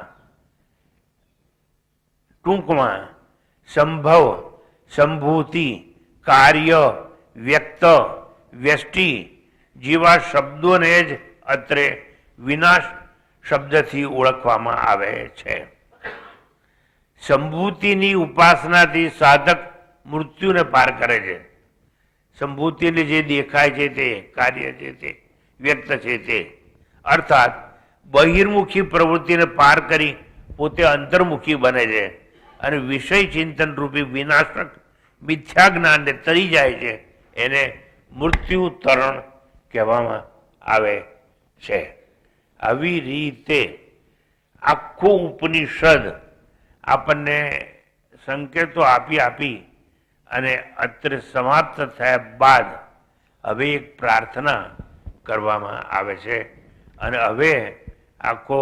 B: ટૂંકમાં સંભવ, સંભૂતિ, કાર્ય, વ્યક્ત, વ્યષ્ટિ જેવા શબ્દોને જ અત્રે વિનાશ શબ્દથી ઓળખવામાં આવે છે. સંભૂતિની ઉપાસનાથી સાધક મૃત્યુને પાર કરે છે. સંભૂતિને જે દેખાય છે તે, કાર્ય છે તે, વ્યક્ત છે તે, અર્થાત બહિર્મુખી પ્રવૃત્તિને પાર કરી પોતે અંતર્મુખી બને છે અને વિષય ચિંતન રૂપી વિનાશક મિથ્યા જ્ઞાનને તરી જાય છે. એને મૃત્યુ તરણ કહેવામાં આવે છે. આવી રીતે આખું ઉપનિષદ આપણને સંકેતો આપી અને અત્રે સમાપ્ત થયા બાદ હવે એક પ્રાર્થના કરવામાં આવે છે, અને હવે આખો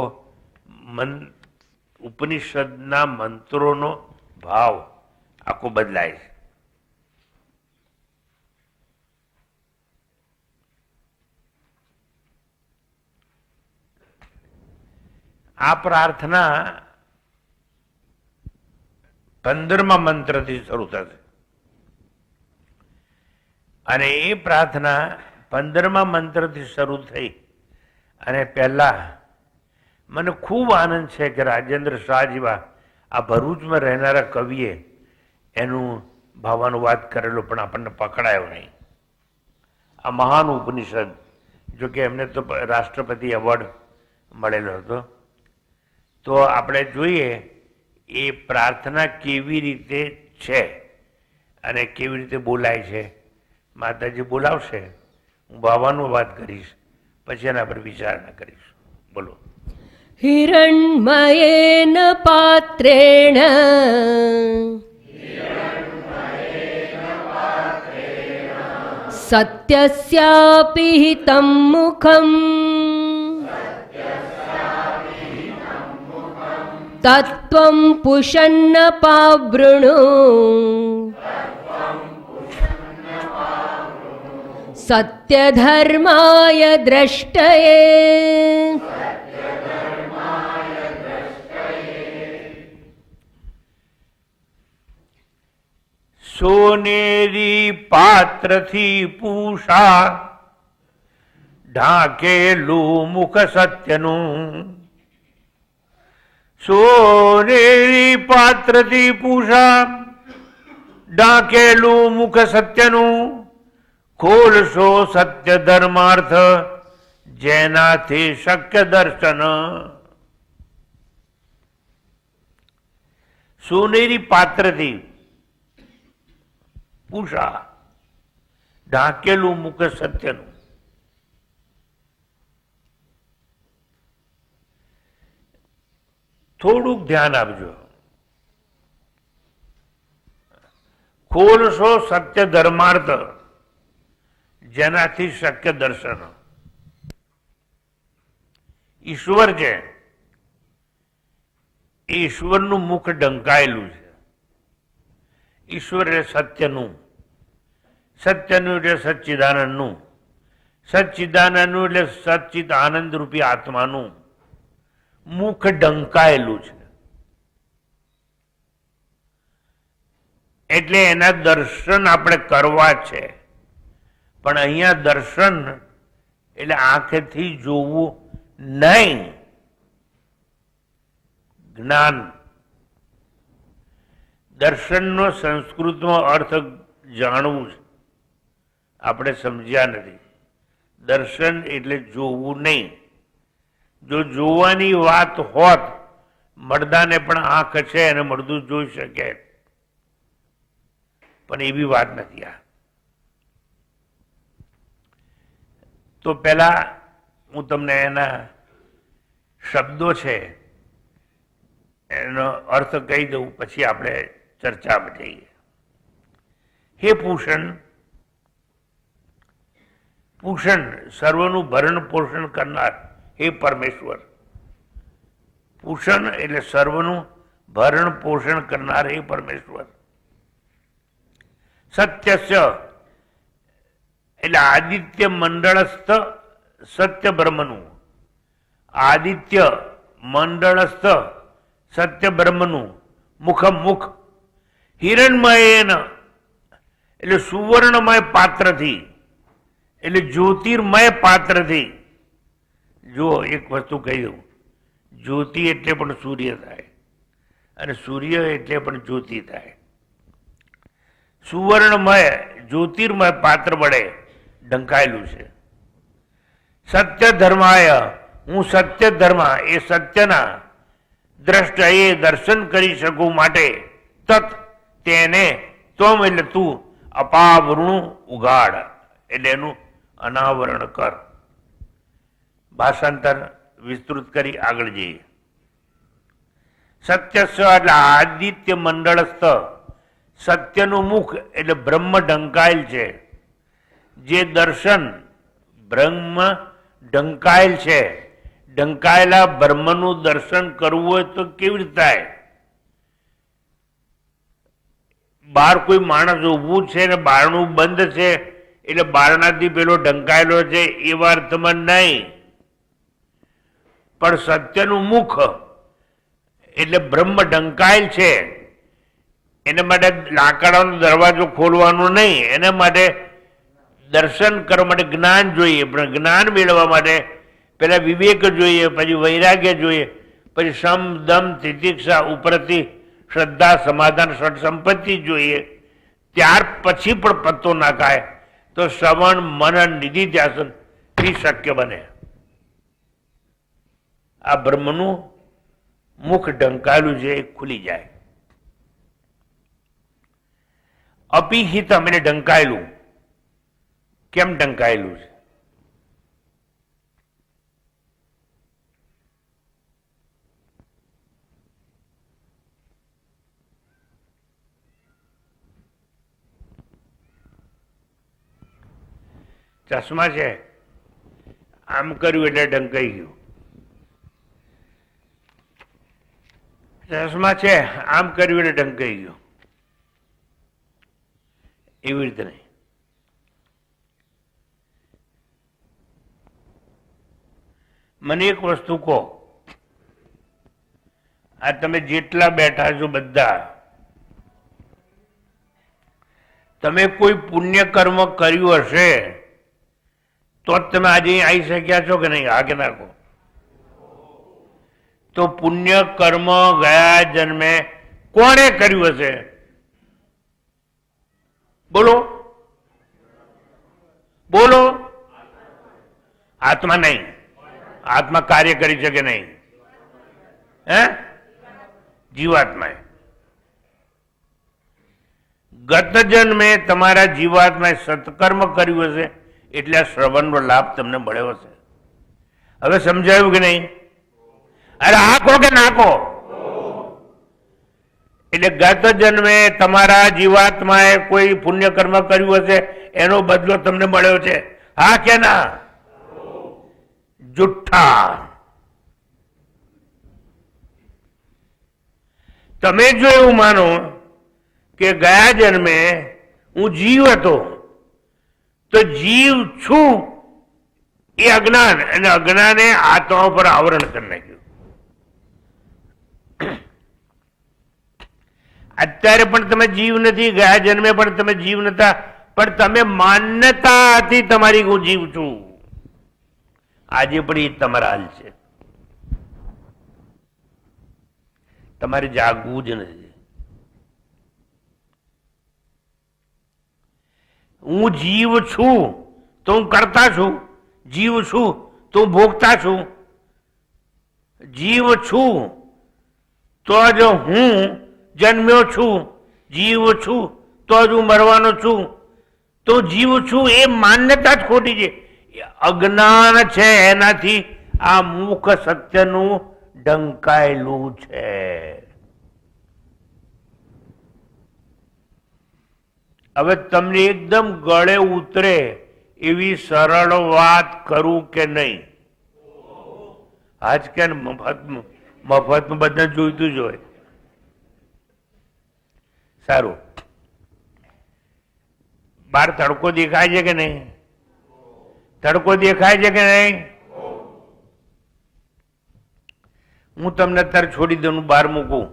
B: ઉપનિષદના મંત્રોનો ભાવ આખો બદલાય છે. આ પ્રાર્થના 15મા મંત્રથી શરૂ થશે, અને એ પ્રાર્થના 15મા મંત્રથી શરૂ થઈ. અને પહેલા મને ખૂબ આનંદ છે કે રાજેન્દ્ર શાહ જેવા આ ભરૂચમાં રહેનારા કવિએ એનું ભાવાનુવાદ કરેલો, પણ આપણને પકડાયો નહીં. આ મહાન ઉપનિષદ, જો કે એમને તો રાષ્ટ્રપતિ એવોર્ડ મળેલો હતો. તો આપણે જોઈએ એ પ્રાર્થના કેવી રીતે છે અને કેવી રીતે બોલાય છે. માતાજી બોલાવશે, હું ભાવાનુવાદ કરીશ, પછી એના પર વિચારણા કરીશ. બોલો.
A: हिरण्मयेन पात्रेण सत्यस्यापि हितं मुखम् तत्त्वं पुषन्न पावृणु सत्यधर्माय द्रष्टये.
B: સોનેરી પાત્રથી પૂષા ઢાંકેલું મુખ સત્યનું, સોનેરી પાત્રથી પૂષા ડાકેલું મુખ સત્યનું ખોલશો સત્ય ધર્માર્થ જેનાથી શક્ય દર્શન. સોનેરી પાત્રથી પૂષા ઢાંકેલું મુખ સત્યનું. થોડુંક ધ્યાન આપજો. ખોલશો સત્ય ધર્માર્થ જેનાથી શક્ય દર્શન. ઈશ્વર છે એ ઈશ્વરનું મુખ ડંકાયેલું છે. ઈશ્વર એટલે સત્યનું, સત્યનું એટલે સચ્ચિદાનંદનું, સચ્ચિદાનંદનું એટલે સચ્ચિદ આનંદ રૂપી આત્માનું મુખ ડંકાયેલું છે. એટલે એના દર્શન આપણે કરવા છે. પણ અહીંયા દર્શન એટલે આંખેથી જોવું નહીં, જ્ઞાન. દર્શનનો સંસ્કૃતમાં અર્થ જાણવું છે, આપણે સમજ્યા નથી. દર્શન એટલે જોવું નહીં. જો જોવાની વાત હોત, મરદાને પણ આંખ છે અને મરદું જોઈ શકે, પણ એવી વાત નથી આ. તો પહેલા હું તમને એના શબ્દો છે એનો અર્થ કહી દઉં, પછી આપણે ચર્ચામાં જઈએ. હે પૂષણ, પૂષણ સર્વનું ભરણ પોષણ કરનાર હે પરમેશ્વર. પૂષણ એટલે સર્વનું ભરણ પોષણ કરનાર હે પરમેશ્વર. સત્યસ્ય એટલે આદિત્ય મંડળસ્થ સત્ય બ્રહ્મનું. આદિત્ય મંડળસ્થ સત્ય બ્રહ્મનું મુખમ મુખ હિરણમયેન એટલે સુવર્ણમય પાત્રથી, એટલે જ્યોતિર્મય પાત્રથી. જો એક વસ્તુ કહી દઉં, જ્યોતિ એટલે પણ સૂર્ય થાય અને સૂર્ય એટલે પણ જ્યોતિ થાય. સુવર્ણમય જ્યોતિર્મય પાત્ર વડે ઢંકાયેલું છે. સત્ય ધર્માય હું સત્ય ધર્મ એ સત્યના દ્રષ્ટ એ દર્શન કરી શકું માટે તત તેને તમ એટલે તું અપાવૃણું ઉગાડ એટલે એનું અનાવરણ કર. ભાષાંતર વિસ્તૃત કરી આગળ જઈએ. સત્યસ્ય એટલે આદિત્ય મંડળસ્થ સત્યનું મુખ એટલે બ્રહ્મ ઢંકાયેલ છે. જે દર્શન બ્રહ્મ ઢંકાયેલ છે, ઢંકાયેલા બ્રહ્મનું દર્શન કરવું હોય તો કેવી રીતે થાય? બહાર કોઈ માણસ ઊભું છે ને બારણું બંધ છે એટલે બારણાથી પેલો ઢંકાયેલો છે એવા અર્થમાં નહીં, પણ સત્યનું મુખ એટલે બ્રહ્મ ઢંકાયેલ છે. એના માટે લાકડાનો દરવાજો ખોલવાનો નહીં, એના માટે દર્શન કરવા માટે જ્ઞાન જોઈએ. પણ જ્ઞાન મેળવવા માટે પહેલા વિવેક જોઈએ, પછી વૈરાગ્ય જોઈએ, પછી સમ દમ તિતિક્ષા ઉપરથી શ્રદ્ધા સમાધાન ષટ સંપત્તિ જોઈએ. ત્યાર પછી પણ પત્તો નાખાય તો શ્રવણ મનન નિધિ ધ્યાસન થી શક્ય બને. આ બ્રહ્મનું મુખ ઢંકાયેલું છે એ ખુલી જાય. અપિહિતમ એટલે ઢંકાયેલું. કેમ ઢંકાયેલું છે? ચશ્મા છે, આમ કર્યું એટલે ઢંકાઈ ગયું. ચશ્મા છે, આમ કર્યું એટલે ઢંકાઈ ગયું. એવી રીતે નહીં. મને એક વસ્તુ કહો, આ તમે જેટલા બેઠા છો બધા, તમે કોઈ પુણ્ય કર્મ કર્યું હશે તો જ તમે આજે અહીં આવી શક્યા છો કે નહીં? હા કે ના કહો? તો પુણ્ય કર્મ ગયા જન્મે કોણે કર્યું હશે? બોલો બોલો. આત્મા નહીં. આત્મા કાર્ય કરી શકે નહીં. હે? જીવાત્મા. ગત જન્મે તમારા જીવાત્માએ સત્કર્મ કર્યું હશે એટલે આ શ્રવણનો લાભ તમને મળ્યો હશે. હવે સમજાયું કે નહીં? અરે આખો કે નાખો. એટલે ગત જન્મે તમારા જીવાત્માએ કોઈ પુણ્ય કર્મ કર્યું હશે એનો બદલો તમને મળ્યો છે. હા કે ના? જુઠ્ઠા. તમે જો એવું માનો કે ગયા જન્મે હું જીવ હતો તો જીવ છું એ અજ્ઞાન, અને અજ્ઞાને આત્મા પર આવરણ કરી નાખ્યું. અત્યારે પણ તમે જીવ નથી, ગયા જન્મે પણ તમે જીવ નતા, પણ તમે માન્યતા હતી તમારી હું જીવ છું. આજે પણ એ તમારા હાલ છે. તમારે જાગવું જ નથી. હું જીવ છું તો હું કરતા છું, જીવ છું તો હું ભોગતા છું, જીવ છું તો જ હું જન્મ્યો છું, જીવ છું તો જ હું મરવાનો છું. તો જીવ છું એ માન્યતા જ ખોટી છે. અજ્ઞાન છે એનાથી આ મુખ સત્યનું ઢંકાયેલું છે. હવે તમને એકદમ ગળે ઉતરે એવી સરળ વાત કરું કે નહીં? આજ કે મફતમાં બધા જોઈતું જ હોય. સારું, બહાર તડકો દેખાય છે કે નહીં? તડકો દેખાય છે કે નહીં? હું તમને અત્યારે છોડી દઉં, બહાર મૂકું,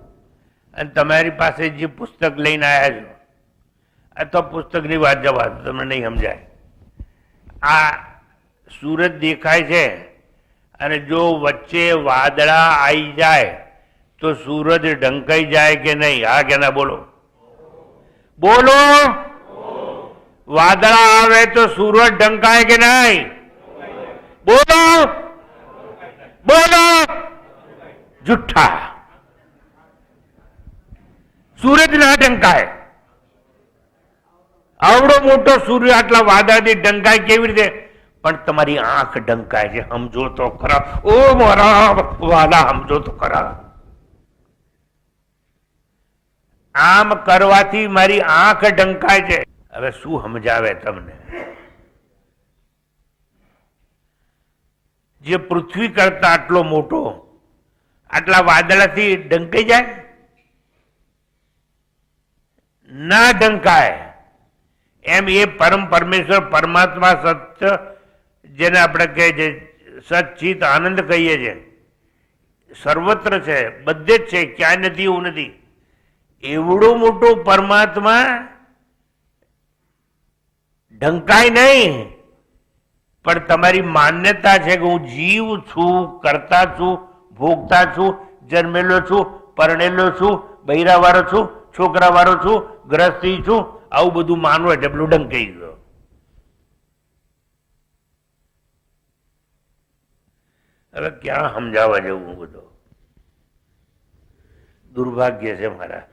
B: અને તમારી પાસે જે પુસ્તક લઈને આવ્યા છો આ તો પુસ્તકની વાત જવા દો, તમને નહીં સમજાય. આ સૂરજ દેખાય છે અને જો વચ્ચે વાદળા આવી જાય તો સૂરજ ઢંકાઈ જાય કે નહીં? હા કે ના? બોલો બોલો. વાદળા આવે તો સૂરજ ઢંકાય કે નહીં? બોલો બોલો. જુઠ્ઠા. સૂરજ ના ઢંકાય. આવડો મોટો સૂર્ય આટલા વાદળથી ઢંકાય કેવી રીતે? પણ તમારી આંખ ઢંકાય છે. સમજો તો ખરા. ઓ મારા વાલા, સમજો તો ખરા. આમ કરવાથી મારી આંખ ઢંકાય છે. હવે શું સમજાવે તમને? જે પૃથ્વી કરતા આટલો મોટો આટલા વાદળાથી ઢંકાઈ જાય? ના ઢંકાય. એમ એ પરમ પરમેશ્વર પરમાત્મા સત્ય, જેને આપણે કહીએ છીએ સચ્ચિત આનંદ કહીએ છીએ, સર્વત્ર છે, બધે જ છે, ક્યાંય નથી એવું નથી. એવડો મોટો પરમાત્મા ઢંકાય નહીં. પણ તમારી માન્યતા છે કે હું જીવ છું, કરતા છું, ભોગતા છું, જન્મેલો છું, પરણેલો છું, બૈરાવાળો છું, છોકરાવાળો છું, ગ્રસ્તી છું, આવું બધું માનવું એટલે પેલું ડંકાઈ ગયો. હવે ક્યાં સમજાવવા જવું? બધું દુર્ભાગ્ય છે મારા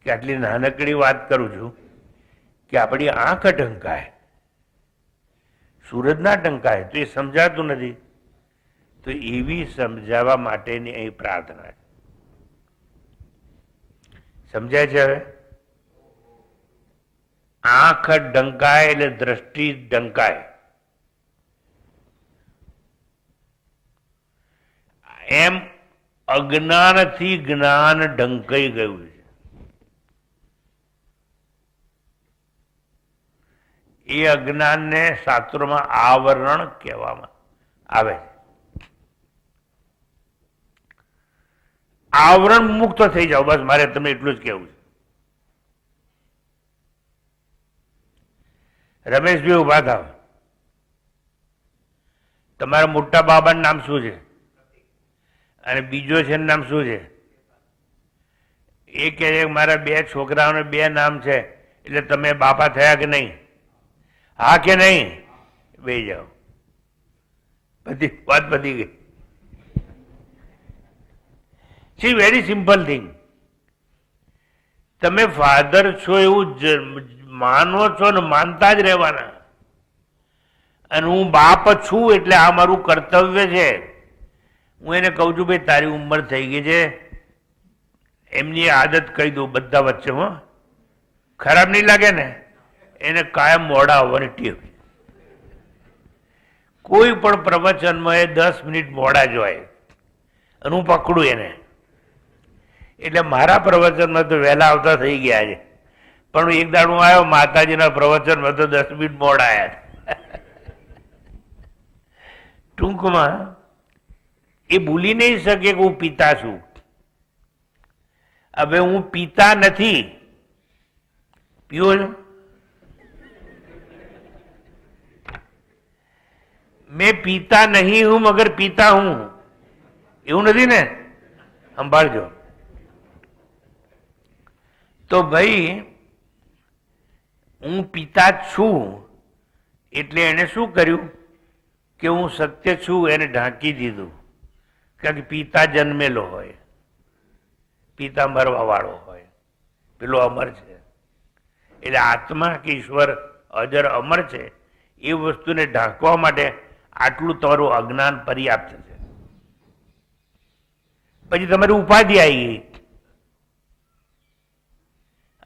B: કે આટલી નાનકડી વાત કરું છું કે આપણી આંખ ઢંકાય, સૂરજ ના ઢંકાય તો એ સમજાતું નથી. તો એવી સમજાવવા માટેની અહીં પ્રાર્થના છે. સમજાય છે? હવે આંખ ઢંકાય એટલે દ્રષ્ટિ ઢંકાય. એમ અજ્ઞાનથી જ્ઞાન ઢંકાઈ ગયું છે. એ અજ્ઞાનને શાસ્ત્રોમાં આવરણ કહેવામાં આવે છે. આવરણ મુક્ત થઈ જાઓ, બસ મારે તમને એટલું જ કહેવું છે. રમેશભાઈ ઉભા થાવ. તમારા મોટા બાબાનું નામ શું છે? અને બીજો છે નામ શું છે? એ કહે છે કે મારા 2 છોકરાઓને 2 નામ છે, એટલે તમે બાપા થયા કે નહીં? હા કે નહીં? બે જાઓ, બધી વાત પતી ગઈ. C very simple thing. તમે ફાધર છો એવું માનો છો ને માનતા જ રહેવાના. અને હું બાપ છું એટલે આ મારું કર્તવ્ય છે. હું એને કહું છું ભાઈ તારી ઉંમર થઈ ગઈ છે, એમની આદત કહી દઉં બધા વચ્ચે. ખરાબ નહીં લાગે ને? એને કાયમ મોડા આવવાની ટેવ. કોઈ પણ પ્રવચનમાં એ 10 મિનિટ મોડા જ હોય અને હું પકડું એને. એટલે મારા પ્રવચનમાં તો વહેલા આવતા થઈ ગયા છે, પણ એક દાડો આવ્યો માતાજીના પ્રવચનમાં તો 10 મિનિટ મોડા આવ્યા. ટૂંકમાં એ ભૂલી નહીં શકે કે હું પિતા છું. હવે હું પિતા નથી. પીવો છો? मैं पीता नहीं हूं मगर पीता हूं, એવું નથી ને? સંભાળજો. તો ભાઈ હું પિતા છું એટલે એને શું કર્યું કે હું સત્ય છું એને ઢાંકી દીધું. કારણ કે પિતા જન્મેલો હોય, પિતા મરવા વાળો હોય, પેલો અમર છે. એટલે આત્મા કે ઈશ્વર અજર અમર છે, એ વસ્તુને ઢાંકવા માટે આટલું તમારું અજ્ઞાન પર્યાપ્ત છે. પછી તમારી ઉપાધિ આવી ગઈ.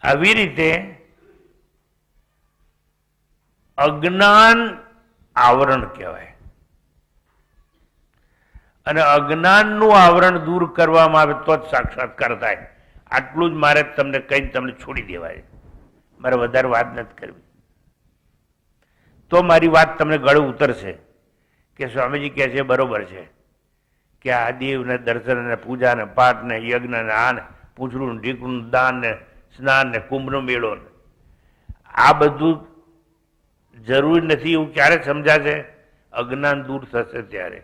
B: આવી રીતે અજ્ઞાન આવરણ કહેવાય. અને અજ્ઞાનનું આવરણ દૂર કરવામાં આવે તો જ સાક્ષાત્કાર થાય. આટલું જ મારે તમને કહીને તમને છોડી દેવાય. મારે વધારે વાત નથી કરવી. તો મારી વાત તમને ગળે ઉતરશે કે સ્વામીજી કહે છે બરોબર છે કે આ દેવને દર્શન ને પૂજા ને પાઠ ને યજ્ઞ ને આ ને પૂછડું ને ઢીકણું દાન ને સ્નાન ને કુંભનો મેળો ને આ બધું જરૂરી નથી. એવું ક્યારે સમજાશે? અજ્ઞાન દૂર થશે ત્યારે.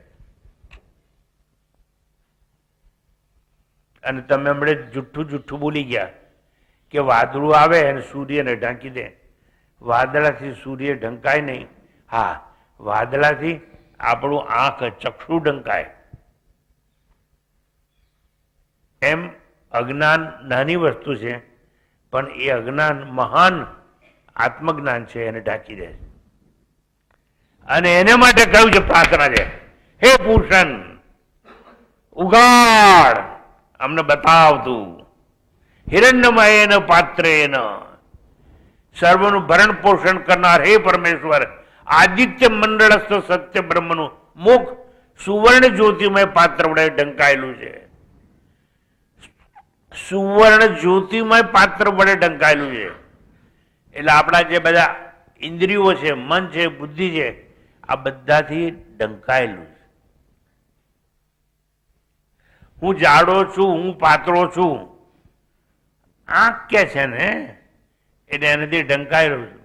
B: અને તમે હમણાં જુઠ્ઠું જુઠ્ઠું બોલી ગયા કે વાદળું આવે અને સૂર્યને ઢાંકી દે. વાદળાથી સૂર્ય ઢંકાય નહીં. હા, વાદળાથી આપણું આંખ ચક્ષુ ઢંકાય. એમ અજ્ઞાન નાની વસ્તુ છે, પણ એ અજ્ઞાન મહાન આત્મજ્ઞાન છે, એને ઢાંકી દે. અને એને માટે કહ્યું છે પ્રાર્થના છે, હે પુરુષન ઉગાડ, અમને બતાવતું. હિરણ્યમય પાત્રેન, સર્વનું ભરણ પોષણ કરનાર હે પરમેશ્વર, આદિત્ય મંડળસ્થ સત્ય બ્રહ્મનું મુખ સુવર્ણ જ્યોતિમય પાત્ર વડે ઢંકાયેલું છે. સુવર્ણ જ્યોતિમય પાત્ર વડે ઢંકાયેલું છે. એટલે આપણા જે બધા ઇન્દ્રિયો છે, મન છે, બુદ્ધિ છે, આ બધાથી ઢંકાયેલું છે. હું જાડો છું, હું પાતળો છું, આંખ કે છે ને, એટલે એનાથી ઢંકાયેલો છું.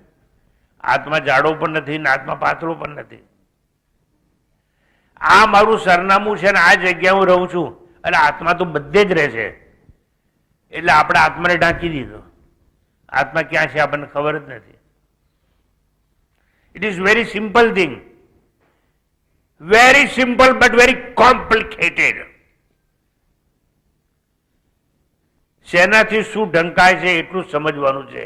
B: આત્મા જાડો પણ નથી ને આત્મા પાતળો પણ નથી. આ મારું સરનામું છે ને આ જગ્યા હું રહું છું. અને આત્મા તો બધે જ રહે છે. એટલે આપણે આત્માને ઢાંકી દીધો. આત્મા ક્યાં છે આપણને ખબર જ નથી. It is very simple thing, very simple but very complicated. શેનાથી શું ઢંકાય છે એટલું સમજવાનું છે.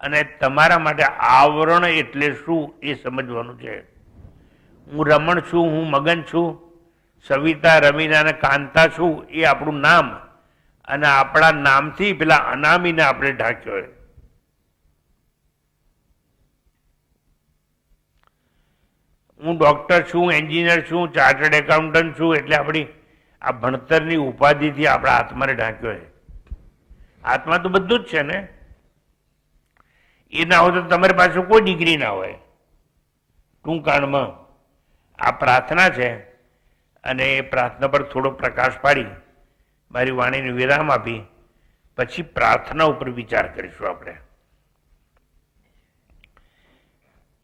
B: અને તમારા માટે આવરણ એટલે શું એ સમજવાનું છે. હું રમણ છું, હું મગન છું, સવિતા, રમીના અને કાંતા છું, એ આપણું નામ. અને આપણા નામથી પેલા અનામીને આપણે ઢાંક્યો. હું ડોક્ટર છું, એન્જિનિયર છું, ચાર્ટર્ડ એકાઉન્ટન્ટ છું, એટલે આપણી આ ભણતરની ઉપાધિથી આપણા આત્માને ઢાંક્યો છે. આત્મા તો બધું જ છે ને. એ ના હોય તો તમારી પાસે કોઈ ડિગ્રી ના હોય. ટૂંકાણમાં આ પ્રાર્થના છે, અને એ પ્રાર્થના પર થોડો પ્રકાશ પાડી મારી વાણીને વિરામ આપી પછી પ્રાર્થના ઉપર વિચાર કરીશું આપણે.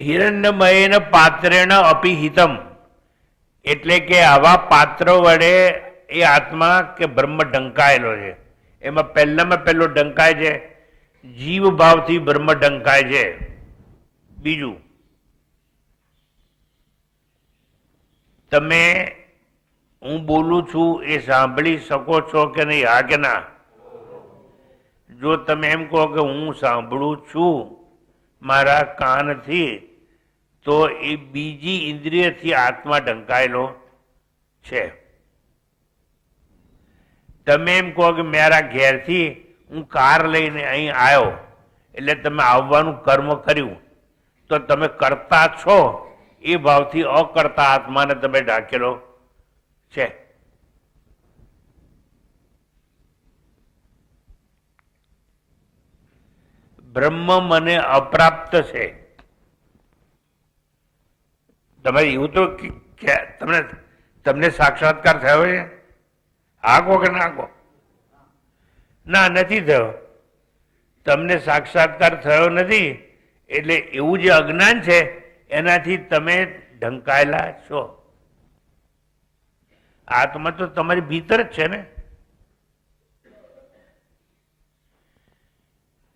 B: હિરણ્યમયેન પાત્રેણ અપિહિતમ, એટલે કે આવા પાત્ર વડે એ આત્મા કે બ્રહ્મ ઢંકાયેલો છે. એમાં પહેલામાં પહેલો ઢંકાય છે જીવ ભાવથી બ્રહ્મ ઢંકાય છે. બીજું, તમે હું બોલું છું એ સાંભળી શકો છો કે નહીં? હા કે ના? જો તમે એમ કહો કે હું સાંભળું છું મારા કાનથી, તો એ બીજી ઇન્દ્રિયથી આત્મા ઢંકાયેલો છે. તમે એમ કહો કે મારા ઘેરથી હું કાર લઈને અહીં આવ્યો, એટલે તમે આવવાનું કર્મ કર્યું, તો તમે કરતા છો એ ભાવથી અકર્તા આત્માને તમે ઢાંકેલો છે. બ્રહ્મ મને અપ્રાપ્ત છે. તમારે એવું તો તમને તમને સાક્ષાત્કાર થયો છે? હા કહો કે ના કહો? ના, નથી થયો. તમને સાક્ષાત્કાર થયો નથી એટલે એવું જે અજ્ઞાન છે એનાથી તમે ઢંકાયેલા છો. આત્મા તો તમારી ભીતર જ છે ને.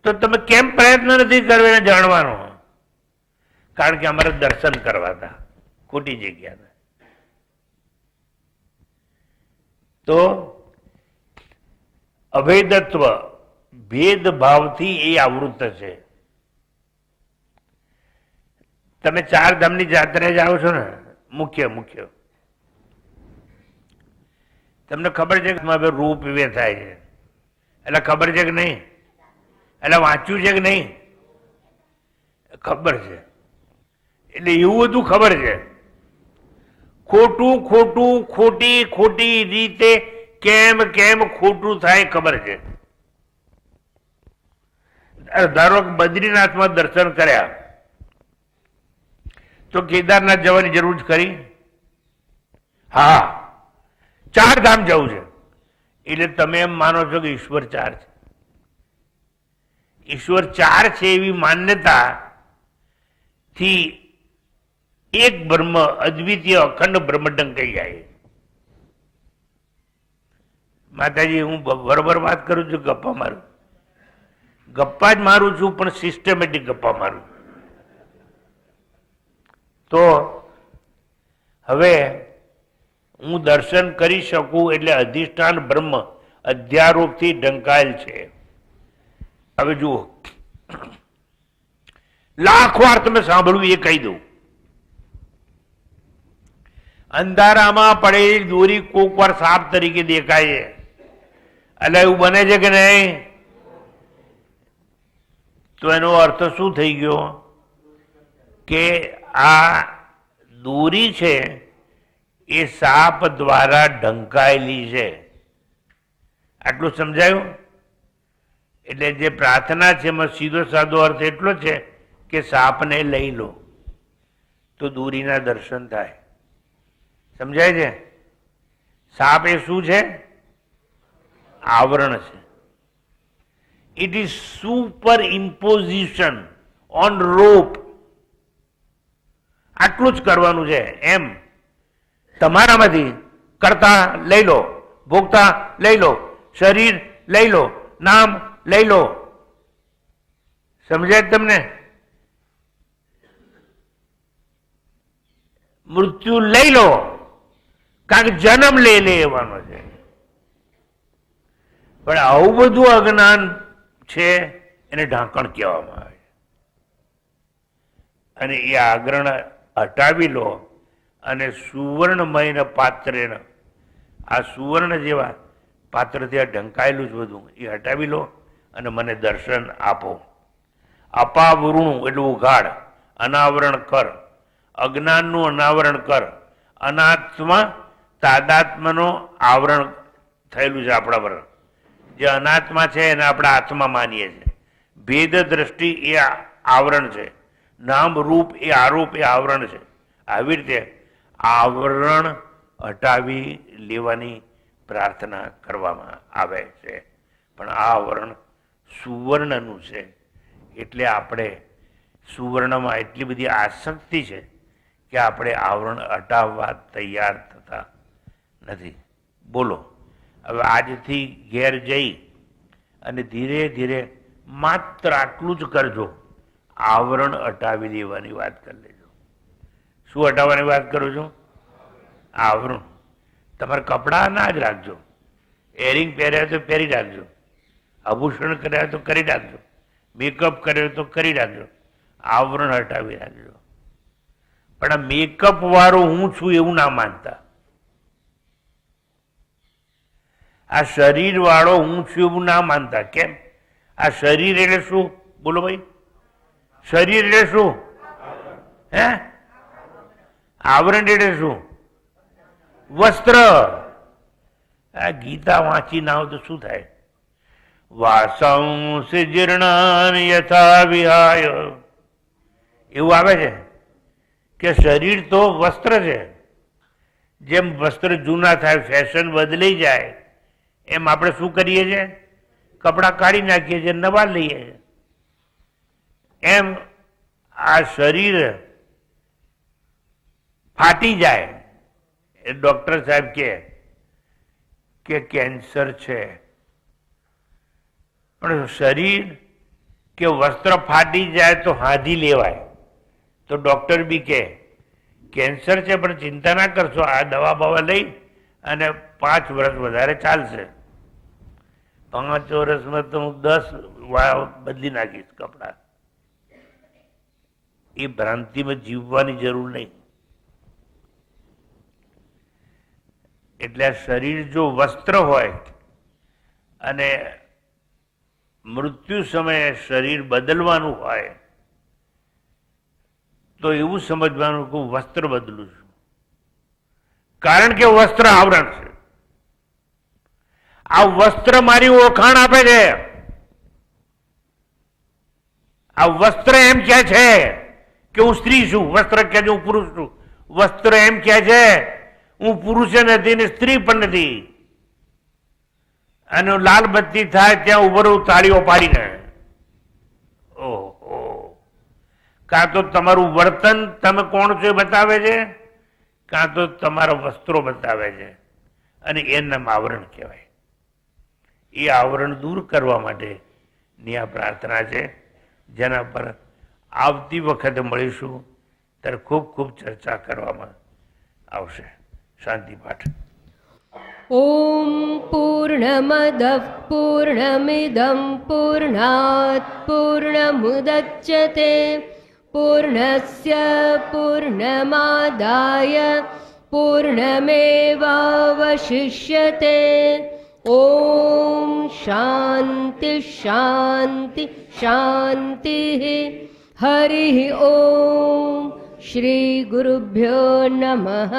B: તો તમે કેમ પ્રયત્ન નથી કર્યો એને જાણવાનો? કારણ કે અમારે દર્શન કરવા હતા ખોટી જગ્યાએ. તો અભેદત્વ ભેદભાવથી એ આવૃત છે. તમે ચાર ધામની જાત્રાએ જાઓ છો ને, મુખ્ય તમને ખબર છે કે રૂપ વે થાય છે, એટલે ખબર છે કે નહીં? એટલે વાંચ્યું છે કે નહીં? ખબર છે. એટલે એવું બધું ખબર છે. ખોટી રીતે કેમ ખોટું થાય ખબર છે. ધારો કે બદ્રીનાથમાં દર્શન કર્યા તો કેદારનાથ જવાની જરૂર જ ખરી? હા, ચાર ધામ જવું છે. એટલે તમે એમ માનો છો કે ઈશ્વર ચાર છે. ઈશ્વર ચાર છે એવી માન્યતા થી એક બ્રહ્મ, અદ્વિતીય અખંડ બ્રહ્મડંક કહી જાય. માતાજી, હું બરોબર વાત કરું છું? ગપ્પા જ મારું છું, પણ સિસ્ટમેટિક ગપ્પા મારું. તો હવે હું દર્શન કરી શકું એટલે અધિષ્ઠાન બ્રહ્મ અધ્યારોપથી ઢંકાયેલ છે. હવે જુઓ, લાખ વાર તમે સાંભળ્યું એ કહી દઉં. અંધારામાં પડેલી દોરી કોક વાર સાપ તરીકે દેખાય છે. એટલે એવું બને છે કે નહીં? તો એનો અર્થ શું થઈ ગયો? કે આ દોરી છે એ સાપ દ્વારા ઢંકાયેલી છે. આટલું સમજાયું? એટલે જે પ્રાર્થના છે એમાં સીધો સાદો અર્થ એટલો છે કે સાપને લઈ લો તો દોરીના દર્શન થાય. સમજાય છે? સાપ એ શું છે? આવરણ છે. ઇટ ઇઝ સુપર ઇમ્પોઝિશન ઓન રોપ. આટલું જ કરવાનું છે. એમ તમારામાંથી કરતા લઈ લો, ભોગતા લઈ લો, શરીર લઈ લો, નામ લઈ લો. સમજાય તમને? મૃત્યુ લઈ લો, કારણ કે જન્મ લઈ લેવાનો છે. પણ આવું બધું અજ્ઞાન છે એને ઢાંકણ કહેવામાં આવે. અને એ આગરણ હટાવી લો અને સુવર્ણમય પાત્રે, આ સુવર્ણ જેવા પાત્રથી આ ઢંકાયેલું જ બધું એ હટાવી લો અને મને દર્શન આપો. અપાવૃણું એટલે ઉઘાડ, અનાવરણ કર, અજ્ઞાનનું અનાવરણ કર. અનાત્મા તાદાત્માનો આવરણ થયેલું છે આપણા પર. જે અનાત્મા છે એને આપણે આત્મા માનીએ છીએ. ભેદ દ્રષ્ટિ એ આવરણ છે. નામ રૂપ એ આરોપ એ આવરણ છે. આવી રીતે આવરણ હટાવી લેવાની પ્રાર્થના કરવામાં આવે છે. પણ આ આવરણ સુવર્ણનું છે એટલે આપણે સુવર્ણમાં એટલી બધી આસક્તિ છે કે આપણે આવરણ હટાવવા તૈયાર થતા નથી. બોલો, હવે આજથી ઘેર જઈ અને ધીરે ધીરે માત્ર આટલું જ કરજો, આવરણ હટાવી દેવાની વાત કરી લેજો. શું હટાવવાની વાત કરું છું? આવરણ. તમારે કપડાં ના જ રાખજો, એરિંગ પહેર્યા તો પહેરી રાખજો, આભૂષણ કર્યા તો કરી રાખજો, મેકઅપ કર્યો તો કરી રાખજો, આવરણ હટાવી રાખજો. પણ આ મેકઅપ વાળો હું છું એવું ના માનતા. આ શરીર વાળો હું છું એવું ના માનતા. કેમ? આ શરીર એટલે શું? બોલો ભાઈ, શરીર એટલે શું? હે? આવરણ એટલે શું? વસ્ત્ર. આ ગીતા વાંચી ના હોય તો શું થાય? વાસંસી જીર્ણાનિ યથા વિહાય, એવું આવે છે કે શરીર તો વસ્ત્ર છે. જેમ વસ્ત્ર જૂના થાય, ફેશન બદલાઈ જાય, એમ આપણે શું કરીએ છીએ? કપડાં કાઢી નાખીએ છીએ, નવા લઈએ છીએ. એમ આ શરીર ફાટી જાય એ ડોક્ટર સાહેબ કે કેન્સર છે. પણ શરીર કે વસ્ત્ર ફાટી જાય તો હાંધી લેવાય. તો ડોક્ટર બી કે કેન્સર છે પણ ચિંતા ના કરશો, આ દવા બવા લઈ અને 5 વર્ષ વધારે ચાલશે. 5 વર્ષમાં તો હું 10 વાર બદલી નાખીશ કપડા. એ ભ્રાંતિમાં જીવવાની જરૂર નહીં. એટલે આ શરીર જો વસ્ત્ર હોય અને મૃત્યુ સમયે શરીર બદલવાનું હોય તો એવું સમજવાનું કે હું વસ્ત્ર બદલું છું. કારણ કે વસ્ત્ર આવરણ છે. આ વસ્ત્ર મારી ઓળખાણ આપે છે. આ વસ્ત્ર એમ કહે છે કે હું સ્ત્રી છું. વસ્ત્ર કહે છે હું પુરુષ છું. વસ્ત્ર એમ કહે છે હું પુરુષ નથી ને સ્ત્રી પણ નથી. અને લાલ બત્તી થાય ત્યાં ઉભો રહું તાળીઓ પાડીને. ઓહો, કાં તો તમારું વર્તન તમે કોણ છો એ બતાવે છે, કાં તો તમારા વસ્ત્રો બતાવે છે. અને એનું આવરણ કહેવાય. એ આવરણ દૂર કરવા માટેની આ પ્રાર્થના છે, જેના પર આવતી વખતે મળીશું ત્યારે ખૂબ ખૂબ ચર્ચા કરવામાં આવશે. શાંતિ પાઠ.
A: ॐ पूर्णमदः पूर्णमिदं पूर्णात् पूर्णमुदच्यते पूर्णस्य पूर्णमादाय पूर्णमेवावशिष्यते. ॐ शान्ति शान्ति शान्तिः. हरिः ॐ. श्रीगुरुभ्यो नमः.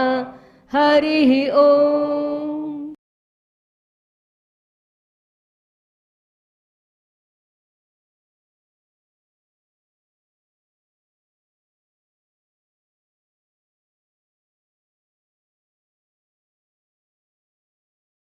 A: हरिः ॐ.